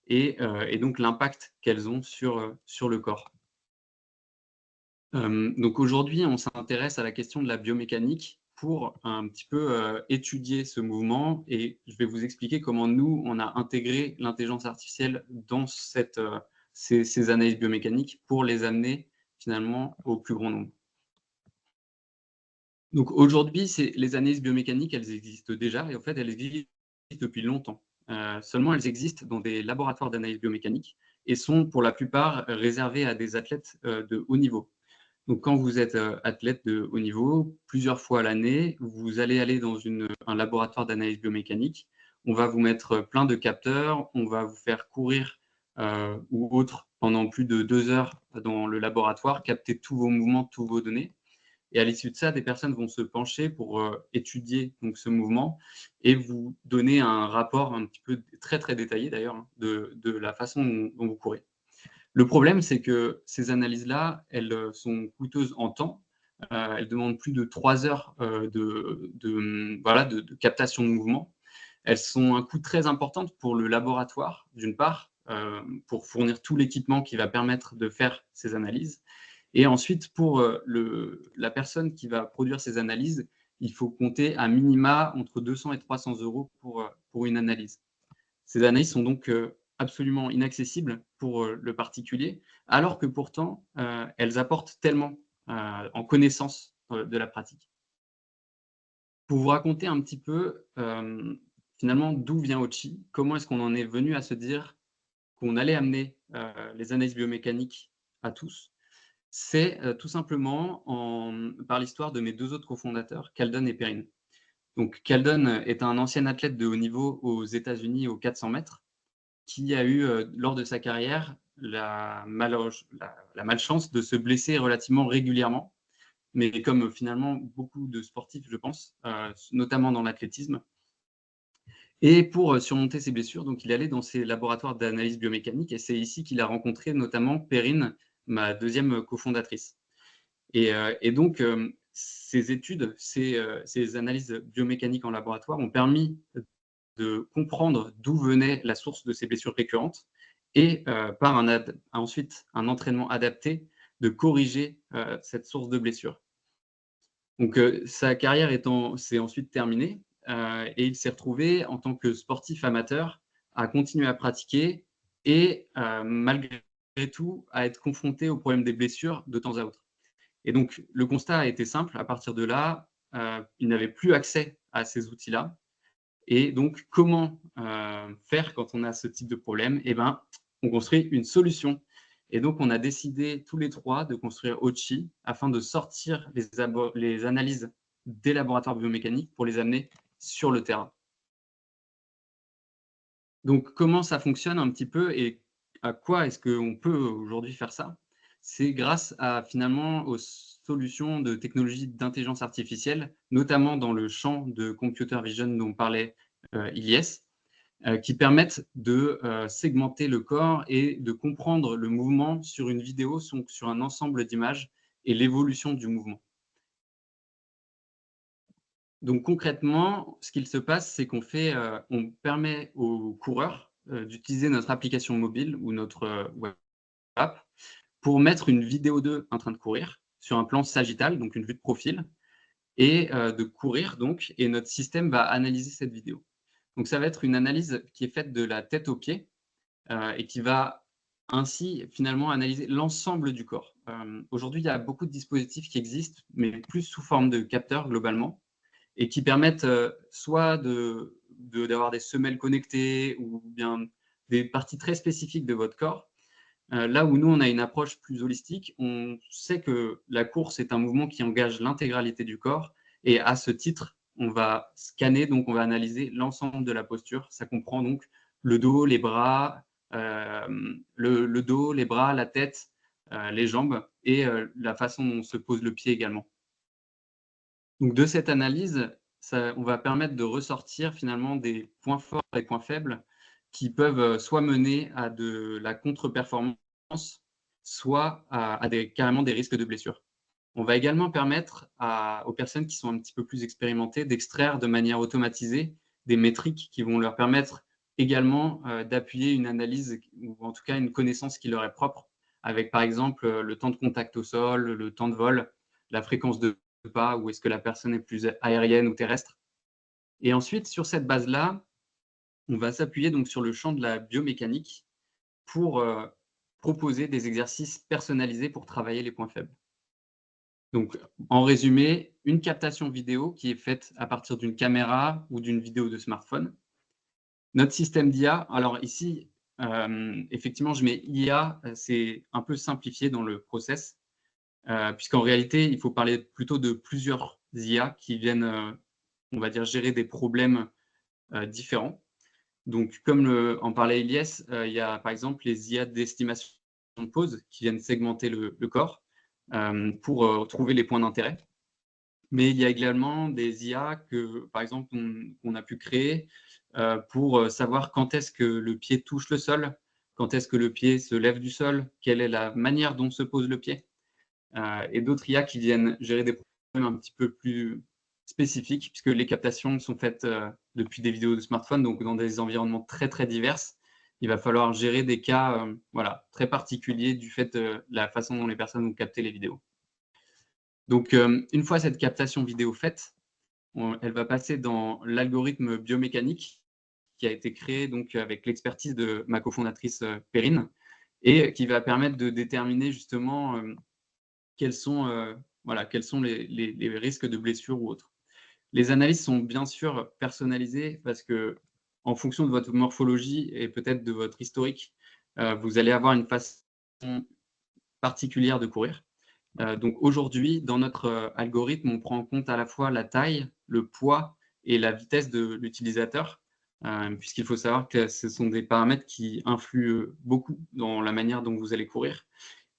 et donc l'impact qu'elles ont sur le corps. Donc aujourd'hui, on s'intéresse à la question de la biomécanique pour un petit peu étudier ce mouvement et je vais vous expliquer comment nous, on a intégré l'intelligence artificielle dans ces analyses biomécaniques pour les amener finalement au plus grand nombre. Donc aujourd'hui, les analyses biomécaniques, elles existent déjà et en fait, elles existent depuis longtemps. Seulement, elles existent dans des laboratoires d'analyse biomécanique et sont pour la plupart réservées à des athlètes de haut niveau. Donc, quand vous êtes athlète de haut niveau, plusieurs fois à l'année, vous allez aller dans un laboratoire d'analyse biomécanique. On va vous mettre plein de capteurs, on va vous faire courir ou autre pendant plus de 2 heures dans le laboratoire, capter tous vos mouvements, tous vos données. Et à l'issue de ça, des personnes vont se pencher pour étudier donc, ce mouvement et vous donner un rapport un petit peu très, très détaillé d'ailleurs hein, de la façon dont vous courez. Le problème, c'est que ces analyses-là, elles sont coûteuses en temps. Elles demandent plus de 3 heures de captation de mouvement. Elles sont un coût très important pour le laboratoire, d'une part, pour fournir tout l'équipement qui va permettre de faire ces analyses. Et ensuite, pour la personne qui va produire ces analyses, il faut compter à minima entre 200 et 300 euros pour une analyse. Ces analyses sont donc absolument inaccessibles pour le particulier, alors que pourtant, elles apportent tellement en connaissance de la pratique. Pour vous raconter un petit peu, finalement, d'où vient Ochi, comment est-ce qu'on en est venu à se dire qu'on allait amener les analyses biomécaniques à tous, c'est tout simplement par l'histoire de mes 2 autres cofondateurs, Kaldon et Perrine. Donc, Kaldon est un ancien athlète de haut niveau aux États-Unis aux 400 mètres, qui a eu, lors de sa carrière, la malchance de se blesser relativement régulièrement, mais comme finalement beaucoup de sportifs, je pense, notamment dans l'athlétisme. Et pour surmonter ses blessures, donc, il allait dans ces laboratoires d'analyse biomécanique et c'est ici qu'il a rencontré notamment Perrine, ma deuxième cofondatrice. Et donc, ces études, ces analyses biomécaniques en laboratoire ont permis de comprendre d'où venait la source de ces blessures récurrentes et par ensuite un entraînement adapté, de corriger cette source de blessure. Donc, sa carrière s'est ensuite terminée et il s'est retrouvé en tant que sportif amateur à continuer à pratiquer et malgré tout à être confronté au problème des blessures de temps à autre. Et donc, le constat a été simple. À partir de là, il n'avait plus accès à ces outils-là. Et donc, comment faire quand on a ce type de problème? Eh bien, on construit une solution. Et donc, on a décidé tous les trois de construire Ochi afin de sortir les analyses des laboratoires biomécaniques pour les amener sur le terrain. Donc, comment ça fonctionne un petit peu et à quoi est-ce qu'on peut aujourd'hui faire ça? C'est grâce à finalement solutions de technologies d'intelligence artificielle, notamment dans le champ de computer vision dont parlait Ilyes, qui permettent de segmenter le corps et de comprendre le mouvement sur une vidéo, sur un ensemble d'images et l'évolution du mouvement. Donc concrètement, ce qu'il se passe, c'est qu'on permet aux coureurs d'utiliser notre application mobile ou notre web app pour mettre une vidéo d'eux en train de courir sur un plan sagittal, donc une vue de profil, et de courir donc, et notre système va analyser cette vidéo. Donc ça va être une analyse qui est faite de la tête aux pieds et qui va ainsi finalement analyser l'ensemble du corps. Aujourd'hui, il y a beaucoup de dispositifs qui existent, mais plus sous forme de capteurs globalement, et qui permettent soit d'avoir des semelles connectées ou bien des parties très spécifiques de votre corps. Là où nous, on a une approche plus holistique, on sait que la course est un mouvement qui engage l'intégralité du corps, et à ce titre, on va scanner, donc on va analyser l'ensemble de la posture. Ça comprend donc le dos, les bras, le dos, les bras, la tête, les jambes, et la façon dont se pose le pied également. Donc de cette analyse, on va permettre de ressortir finalement des points forts et points faibles qui peuvent soit mener à de la contre-performance, soit à carrément des risques de blessure. On va également permettre aux personnes qui sont un petit peu plus expérimentées d'extraire de manière automatisée des métriques qui vont leur permettre également d'appuyer une analyse ou en tout cas une connaissance qui leur est propre, avec par exemple le temps de contact au sol, le temps de vol, la fréquence de pas, ou est-ce que la personne est plus aérienne ou terrestre. Et ensuite, sur cette base-là, on va s'appuyer donc sur le champ de la biomécanique pour proposer des exercices personnalisés pour travailler les points faibles. Donc, en résumé, une captation vidéo qui est faite à partir d'une caméra ou d'une vidéo de smartphone. Notre système d'IA, alors ici, effectivement, je mets IA, c'est un peu simplifié dans le process, puisqu'en réalité, il faut parler plutôt de plusieurs IA qui viennent, on va dire, gérer des problèmes différents. Donc, comme en parlait Ilyes, il y a par exemple les IA d'estimation de pose qui viennent segmenter le corps pour trouver les points d'intérêt. Mais il y a également des IA que, par exemple, on a pu créer pour savoir quand est-ce que le pied touche le sol, quand est-ce que le pied se lève du sol, quelle est la manière dont se pose le pied. Et d'autres IA qui viennent gérer des problèmes un petit peu plus spécifiques, puisque les captations sont faites depuis des vidéos de smartphone, donc dans des environnements très, très divers. Il va falloir gérer des cas très particuliers du fait de la façon dont les personnes vont capter les vidéos. Donc, une fois cette captation vidéo faite, elle va passer dans l'algorithme biomécanique qui a été créé donc, avec l'expertise de ma cofondatrice Perrine, et qui va permettre de déterminer justement quels sont les risques de blessure ou autres. Les analyses sont bien sûr personnalisées parce que, en fonction de votre morphologie et peut-être de votre historique, vous allez avoir une façon particulière de courir. Donc aujourd'hui, dans notre algorithme, on prend en compte à la fois la taille, le poids et la vitesse de l'utilisateur, puisqu'il faut savoir que ce sont des paramètres qui influent beaucoup dans la manière dont vous allez courir.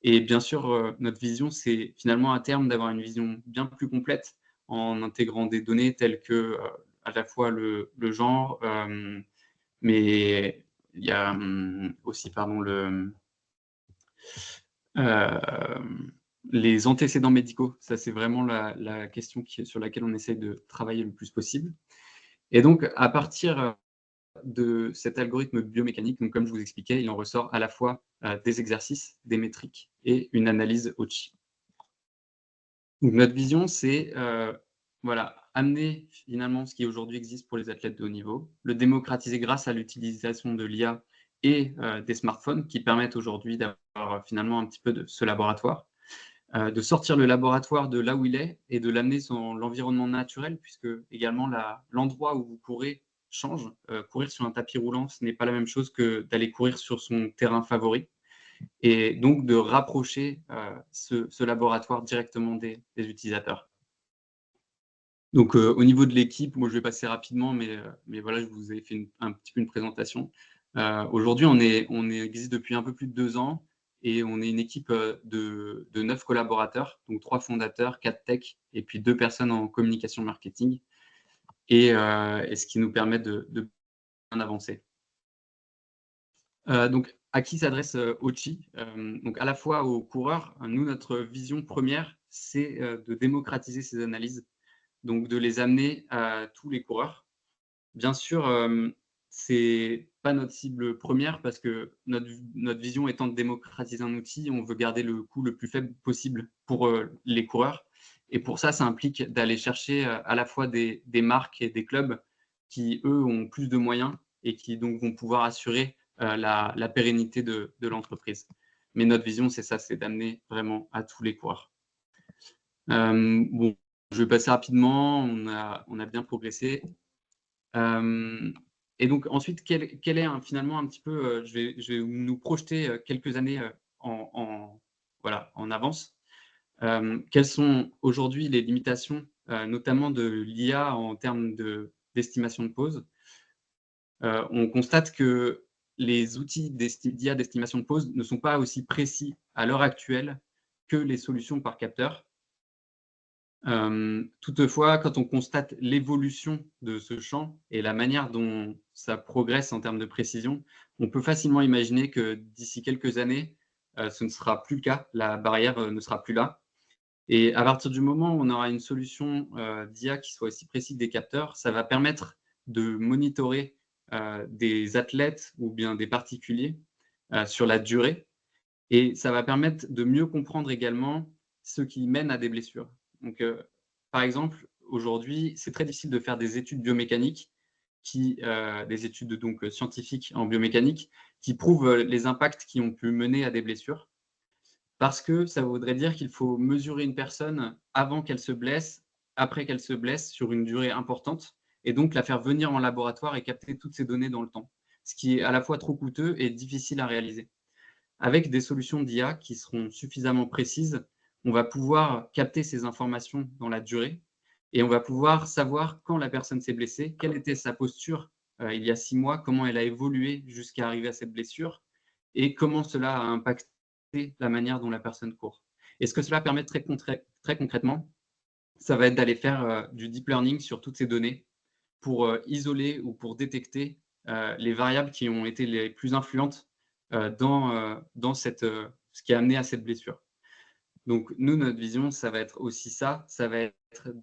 Et bien sûr, notre vision, c'est finalement à terme d'avoir une vision bien plus complète en intégrant des données telles que à la fois le genre, mais il y a aussi les antécédents médicaux. Ça, c'est vraiment la question sur laquelle on essaie de travailler le plus possible. Et donc, à partir de cet algorithme biomécanique, donc comme je vous expliquais, il en ressort à la fois des exercices, des métriques et une analyse OCHI. Donc, notre vision, c'est amener finalement ce qui aujourd'hui existe pour les athlètes de haut niveau, le démocratiser grâce à l'utilisation de l'IA et des smartphones qui permettent aujourd'hui d'avoir finalement un petit peu de ce laboratoire, de sortir le laboratoire de là où il est et de l'amener dans l'environnement naturel, puisque également l'endroit où vous courez change. Courir sur un tapis roulant, ce n'est pas la même chose que d'aller courir sur son terrain favori. Et donc de rapprocher ce laboratoire directement des utilisateurs. Donc au niveau de l'équipe, moi je vais passer rapidement, mais voilà, je vous ai fait un petit peu une présentation. Aujourd'hui, on existe depuis un peu plus de 2 ans et on est une équipe de 9 collaborateurs, donc 3 fondateurs, 4 tech et puis 2 personnes en communication marketing, et ce qui nous permet de bien avancer. Donc, à qui s'adresse Ochi? Donc, à la fois aux coureurs. Nous, notre vision première, c'est de démocratiser ces analyses, donc de les amener à tous les coureurs. Bien sûr, c'est pas notre cible première parce que notre vision étant de démocratiser un outil, on veut garder le coût le plus faible possible pour les coureurs. Et pour ça, ça implique d'aller chercher à la fois des marques et des clubs qui, eux, ont plus de moyens et qui donc vont pouvoir assurer la pérennité de l'entreprise. Mais notre vision, c'est ça, c'est d'amener vraiment à tous les coureurs. Bon, je vais passer rapidement, on a bien progressé. Et donc ensuite, quel est finalement un petit peu, je vais nous projeter quelques années voilà, en avance. Quelles sont aujourd'hui les limitations, notamment de l'IA en termes d'estimation de pause? On constate que les outils d'IA d'estimation de pause ne sont pas aussi précis à l'heure actuelle que les solutions par capteur. Toutefois, quand on constate l'évolution de ce champ et la manière dont ça progresse en termes de précision, on peut facilement imaginer que d'ici quelques années, ce ne sera plus le cas, la barrière ne sera plus là. Et à partir du moment où on aura une solution d'IA qui soit aussi précise que des capteurs, ça va permettre de monitorer des athlètes ou bien des particuliers sur la durée. Et ça va permettre de mieux comprendre également ce qui mène à des blessures. Donc, par exemple, aujourd'hui, c'est très difficile de faire des études biomécaniques, des études donc scientifiques en biomécanique, qui prouvent les impacts qui ont pu mener à des blessures. Parce que ça voudrait dire qu'il faut mesurer une personne avant qu'elle se blesse, après qu'elle se blesse, sur une durée importante, et donc la faire venir en laboratoire et capter toutes ces données dans le temps, ce qui est à la fois trop coûteux et difficile à réaliser. Avec des solutions d'IA qui seront suffisamment précises, on va pouvoir capter ces informations dans la durée et on va pouvoir savoir quand la personne s'est blessée, quelle était sa posture il y a 6 mois, comment elle a évolué jusqu'à arriver à cette blessure et comment cela a impacté la manière dont la personne court. Et ce que cela permet très concrètement, ça va être d'aller faire du deep learning sur toutes ces données pour isoler ou pour détecter les variables qui ont été les plus influentes dans ce qui a amené à cette blessure. Donc, nous, notre vision, ça va être aussi ça va être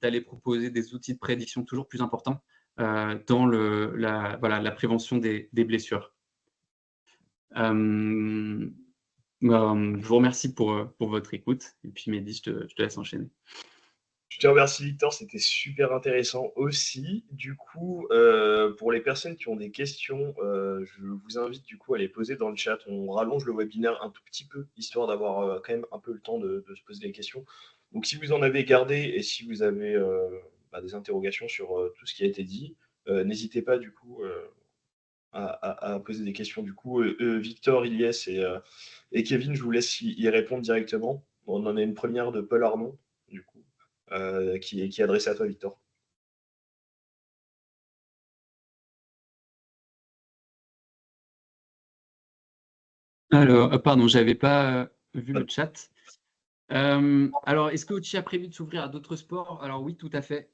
d'aller proposer des outils de prédiction toujours plus importants dans la prévention des blessures. Je vous remercie pour votre écoute. Et puis, Mehdi, je te laisse enchaîner. Je te remercie Victor, c'était super intéressant aussi. Du coup, pour les personnes qui ont des questions, je vous invite du coup à les poser dans le chat. On rallonge le webinaire un tout petit peu, histoire d'avoir quand même un peu le temps de se poser des questions. Donc si vous en avez gardé et si vous avez des interrogations sur tout ce qui a été dit, n'hésitez pas du coup à poser des questions. Du coup, Victor, Ilyes et Kevin, je vous laisse y répondre directement. On en a une première de Paul Armand, du coup. Qui est adressé à toi, Victor. Alors, pardon, j'avais pas vu le chat. Alors, est-ce que Ochi a prévu de s'ouvrir à d'autres sports? Alors oui, tout à fait.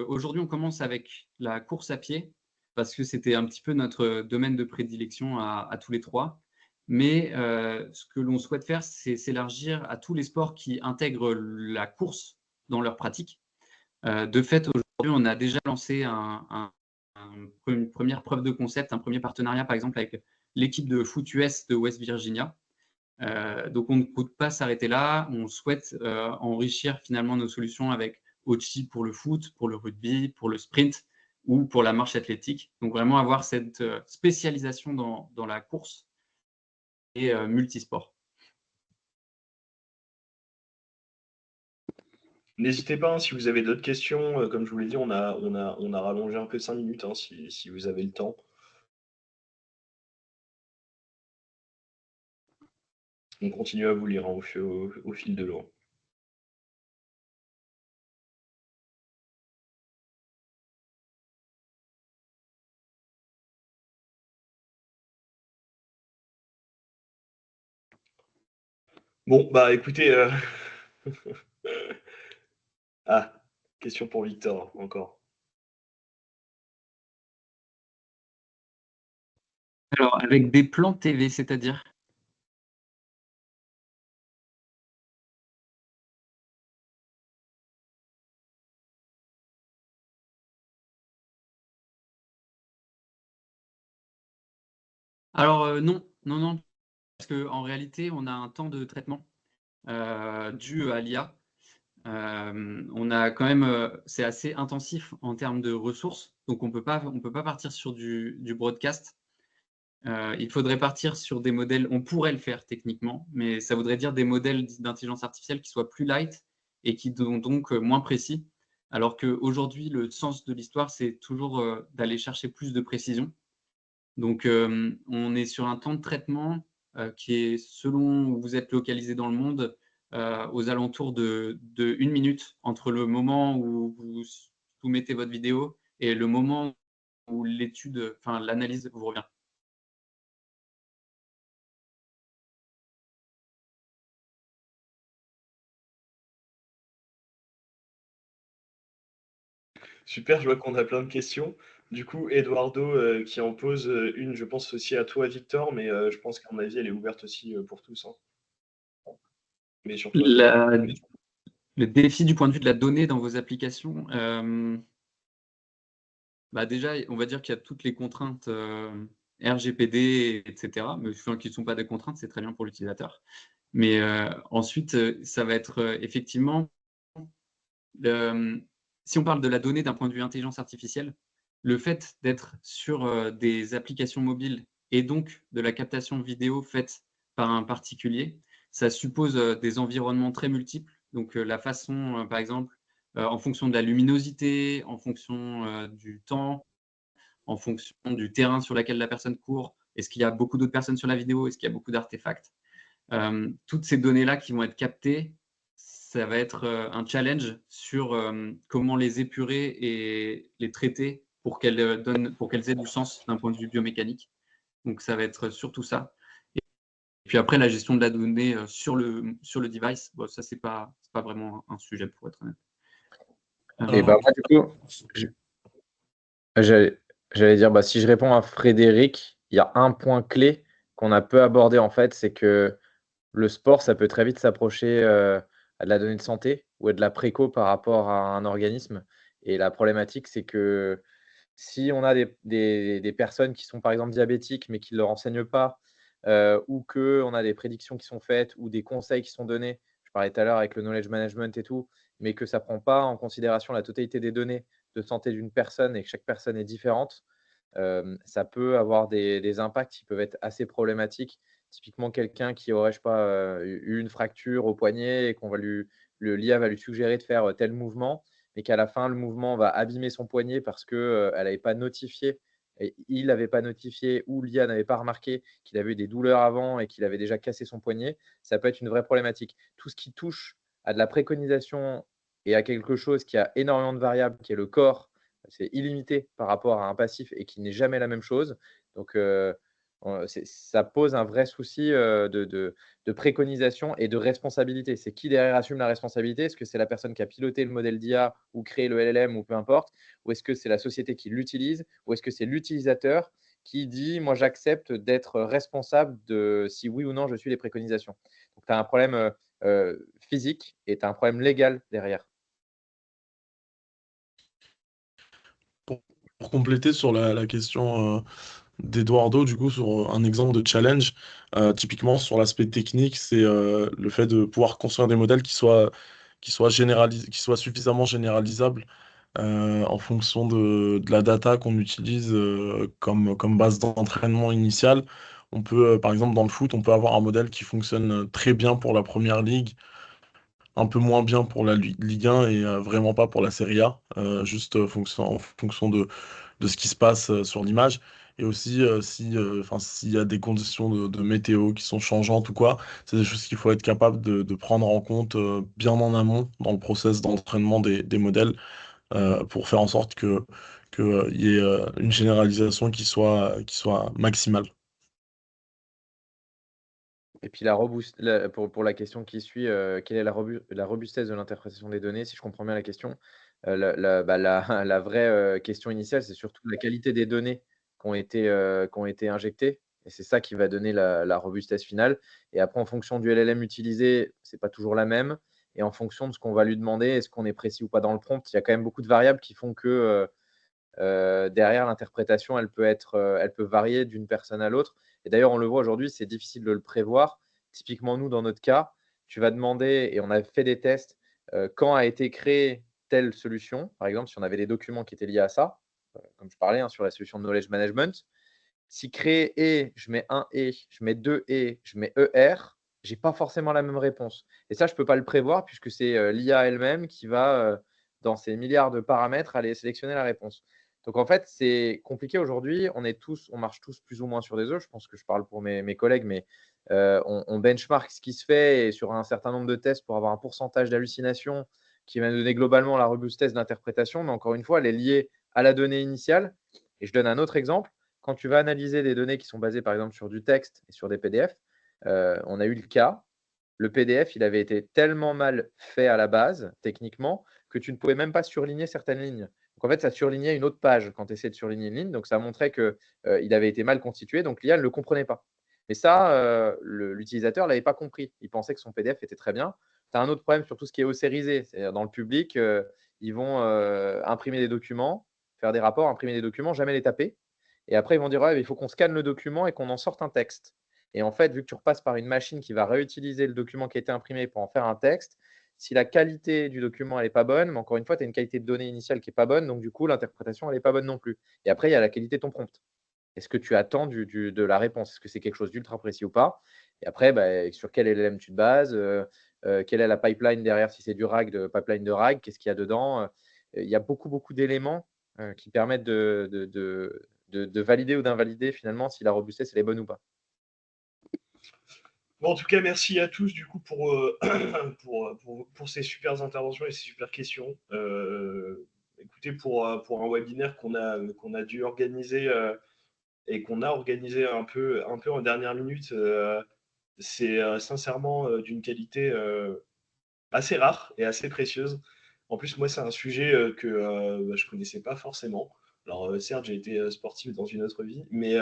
Aujourd'hui, on commence avec la course à pied parce que c'était un petit peu notre domaine de prédilection à tous les trois. Mais ce que l'on souhaite faire, c'est s'élargir à tous les sports qui intègrent la course dans leur pratique. De fait, aujourd'hui, on a déjà lancé une première preuve de concept, un premier partenariat, par exemple, avec l'équipe de foot US de West Virginia. Donc, on ne compte pas s'arrêter là. On souhaite enrichir finalement nos solutions avec Ochi pour le foot, pour le rugby, pour le sprint ou pour la marche athlétique. Donc, vraiment avoir cette spécialisation dans la course et multisport. N'hésitez pas, hein, si vous avez d'autres questions, comme je vous l'ai dit, on a rallongé un peu de 5 minutes, hein, si vous avez le temps. On continue à vous lire, hein, au fil de l'eau. Bon, bah écoutez, ah, question pour Victor, encore. Alors, avec des plans TV, c'est-à-dire? Alors, non, non, non, parce qu'en réalité, on a un temps de traitement dû à l'IA. On a quand même, c'est assez intensif en termes de ressources, donc on peut pas partir sur du broadcast. Il faudrait partir sur des modèles, on pourrait le faire techniquement, mais ça voudrait dire des modèles d'intelligence artificielle qui soient plus light et qui sont donc moins précis. Alors qu'aujourd'hui, le sens de l'histoire, c'est toujours d'aller chercher plus de précision. Donc, on est sur un temps de traitement qui est, selon où vous êtes localisé dans le monde, aux alentours de 1 minute entre le moment où vous soumettez votre vidéo et le moment où l'étude, enfin l'analyse vous revient. Super, je vois qu'on a plein de questions. Du coup, Eduardo qui en pose une, je pense aussi à toi, Victor, mais je pense qu'à mon avis, elle est ouverte aussi pour tous, hein. Mais surtout à toi. La- le défi du point de vue de la donnée dans vos applications, bah déjà, on va dire qu'il y a toutes les contraintes RGPD, etc., mais qui ne sont pas des contraintes, c'est très bien pour l'utilisateur. Mais ensuite, ça va être effectivement, si on parle de la donnée d'un point de vue intelligence artificielle, le fait d'être sur des applications mobiles et donc de la captation vidéo faite par un particulier, ça suppose des environnements très multiples. Donc la façon, par exemple, en fonction de la luminosité, en fonction du temps, en fonction du terrain sur lequel la personne court, est-ce qu'il y a beaucoup d'autres personnes sur la vidéo, est-ce qu'il y a beaucoup d'artefacts, toutes ces données-là qui vont être captées, ça va être un challenge sur comment les épurer et les traiter pour qu'elles aient du sens d'un point de vue biomécanique. Donc ça va être surtout ça. Et puis après, la gestion de la donnée sur le device, bon, ça c'est pas vraiment un sujet, pour être honnête. Et bah, Alors, moi, du coup, je- j'allais j'allais dire, bah, si je réponds à Frédéric, il y a un point clé qu'on a peu abordé en fait, c'est que le sport, ça peut très vite s'approcher à de la donnée de santé ou à de la préco par rapport à un organisme. Et la problématique, c'est que si on a des personnes qui sont par exemple diabétiques, mais qui ne le renseignent pas, ou qu'on a des prédictions qui sont faites ou des conseils qui sont donnés, je parlais tout à l'heure avec le knowledge management et tout, mais que ça ne prend pas en considération la totalité des données de santé d'une personne et que chaque personne est différente, ça peut avoir des impacts qui peuvent être assez problématiques. Typiquement, quelqu'un qui aurait, je sais pas, eu une fracture au poignet et qu'on va l'IA va lui suggérer de faire tel mouvement, mais qu'à la fin, le mouvement va abîmer son poignet parce que elle n'avait pas notifié, et il n'avait pas notifié ou l'IA n'avait pas remarqué qu'il avait eu des douleurs avant et qu'il avait déjà cassé son poignet, ça peut être une vraie problématique. Tout ce qui touche à de la préconisation et à quelque chose qui a énormément de variables, qui est le corps, c'est illimité par rapport à un passif et qui n'est jamais la même chose. Donc, ça pose un vrai souci de préconisation et de responsabilité. C'est qui derrière assume la responsabilité? Est-ce que c'est la personne qui a piloté le modèle d'IA ou créé le LLM ou peu importe? Ou est-ce que c'est la société qui l'utilise? Ou est-ce que c'est l'utilisateur qui dit, moi j'accepte d'être responsable de si oui ou non je suis les préconisations? Donc tu as un problème physique et tu as un problème légal derrière. pour compléter sur la question d'Eduardo, du coup, sur un exemple de challenge, typiquement sur l'aspect technique, c'est le fait de pouvoir construire des modèles qui soient suffisamment généralisables en fonction de la data qu'on utilise comme base d'entraînement initiale. On peut, par exemple, dans le foot, on peut avoir un modèle qui fonctionne très bien pour la première ligue, un peu moins bien pour la Ligue 1 et vraiment pas pour la Serie A, juste en fonction de ce qui se passe sur l'image. Et aussi, enfin, s'il y a des conditions de météo qui sont changeantes ou quoi, c'est des choses qu'il faut être capable de prendre en compte bien en amont dans le process d'entraînement des modèles pour faire en sorte que, y ait une généralisation qui soit maximale. Et puis pour la question qui suit, quelle est la robustesse de l'interprétation des données? Si je comprends bien la question, la vraie question initiale, c'est surtout la qualité des données qui ont été injectées et c'est ça qui va donner la robustesse finale et après en fonction du LLM utilisé, c'est pas toujours la même et en fonction de ce qu'on va lui demander, est-ce qu'on est précis ou pas dans le prompt? Il y a quand même beaucoup de variables qui font que, derrière l'interprétation, elle peut varier d'une personne à l'autre et d'ailleurs, on le voit aujourd'hui, c'est difficile de le prévoir. Typiquement, nous, dans notre cas, tu vas demander et on a fait des tests, quand a été créée telle solution. Par exemple, si on avait des documents qui étaient liés à ça, comme je parlais, hein, sur la solution de knowledge management. Si créer et, je mets un et, je mets 2 et, je mets ER, j'ai pas forcément la même réponse et ça, je peux pas le prévoir puisque c'est, l'IA elle-même qui va, dans ses milliards de paramètres, aller sélectionner la réponse. Donc en fait, c'est compliqué aujourd'hui. On marche tous plus ou moins sur des œufs. Je pense que je parle pour mes collègues, mais on benchmark ce qui se fait et sur un certain nombre de tests pour avoir un pourcentage d'hallucination qui va nous donner globalement la robustesse d'interprétation. Mais encore une fois, elle est liée à la donnée initiale et je donne un autre exemple. Quand tu vas analyser des données qui sont basées, par exemple, sur du texte et sur des PDF, on a eu le cas, le PDF, il avait été tellement mal fait à la base, techniquement, que tu ne pouvais même pas surligner certaines lignes. Donc en fait, ça surlignait une autre page quand tu essayais de surligner une ligne. Donc ça montrait que, il avait été mal constitué, donc l'IA ne le comprenait pas. Mais ça, l'utilisateur ne l'avait pas compris. Il pensait que son PDF était très bien. Tu as un autre problème sur tout ce qui est ossérisé. C'est-à-dire dans le public, ils vont imprimer des documents, faire des rapports, imprimer des documents, jamais les taper. Et après, ils vont dire ouais, il faut qu'on scanne le document et qu'on en sorte un texte. Et en fait, vu que tu repasses par une machine qui va réutiliser le document qui a été imprimé pour en faire un texte, si la qualité du document n'est pas bonne, mais encore une fois, tu as une qualité de données initiale qui n'est pas bonne, donc du coup, l'interprétation, elle n'est pas bonne non plus. Et après, il y a la qualité de ton prompt. Est-ce que tu attends de la réponse? Est-ce que c'est quelque chose d'ultra précis ou pas? Et après, sur quel LLM tu te bases? Quelle est la pipeline derrière? Si c'est du RAG, de pipeline de RAG, qu'est-ce qu'il y a dedans? Il y a beaucoup, beaucoup d'éléments qui permettent de valider ou d'invalider finalement si la robustesse elle est bonne ou pas. Bon, en tout cas, merci à tous du coup pour ces super interventions et ces super questions. Écoutez, pour un webinaire qu'on a dû organiser et qu'on a organisé un peu en dernière minute, c'est sincèrement d'une qualité assez rare et assez précieuse. En plus, moi, c'est un sujet que je connaissais pas forcément. Alors, certes, j'ai été sportif dans une autre vie, mais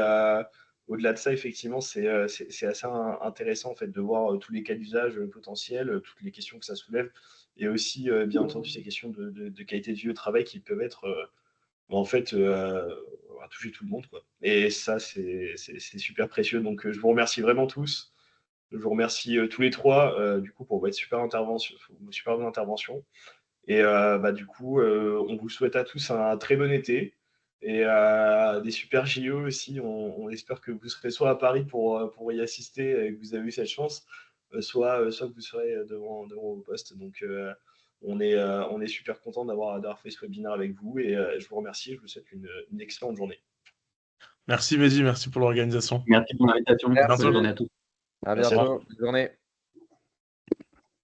au-delà de ça, effectivement, c'est assez intéressant en fait, de voir tous les cas d'usage potentiels, toutes les questions que ça soulève, et aussi, bien entendu, ces questions de qualité de vie au travail qui peuvent être en fait toucher tout le monde. Quoi. Et ça, c'est super précieux. Donc, je vous remercie vraiment tous. Je vous remercie tous les trois du coup pour votre super bonne intervention. Et du coup, on vous souhaite à tous un très bon été et des super JO aussi. On espère que vous serez soit à Paris pour y assister et que vous avez eu cette chance, soit que vous serez devant vos postes. Donc on est super content d'avoir fait ce webinaire avec vous et je vous remercie. Je vous souhaite une excellente journée. Merci Mehdi, merci pour l'organisation. Merci pour l'invitation. Merci. Bonne journée à tous. À Merci à bientôt. Bonne journée.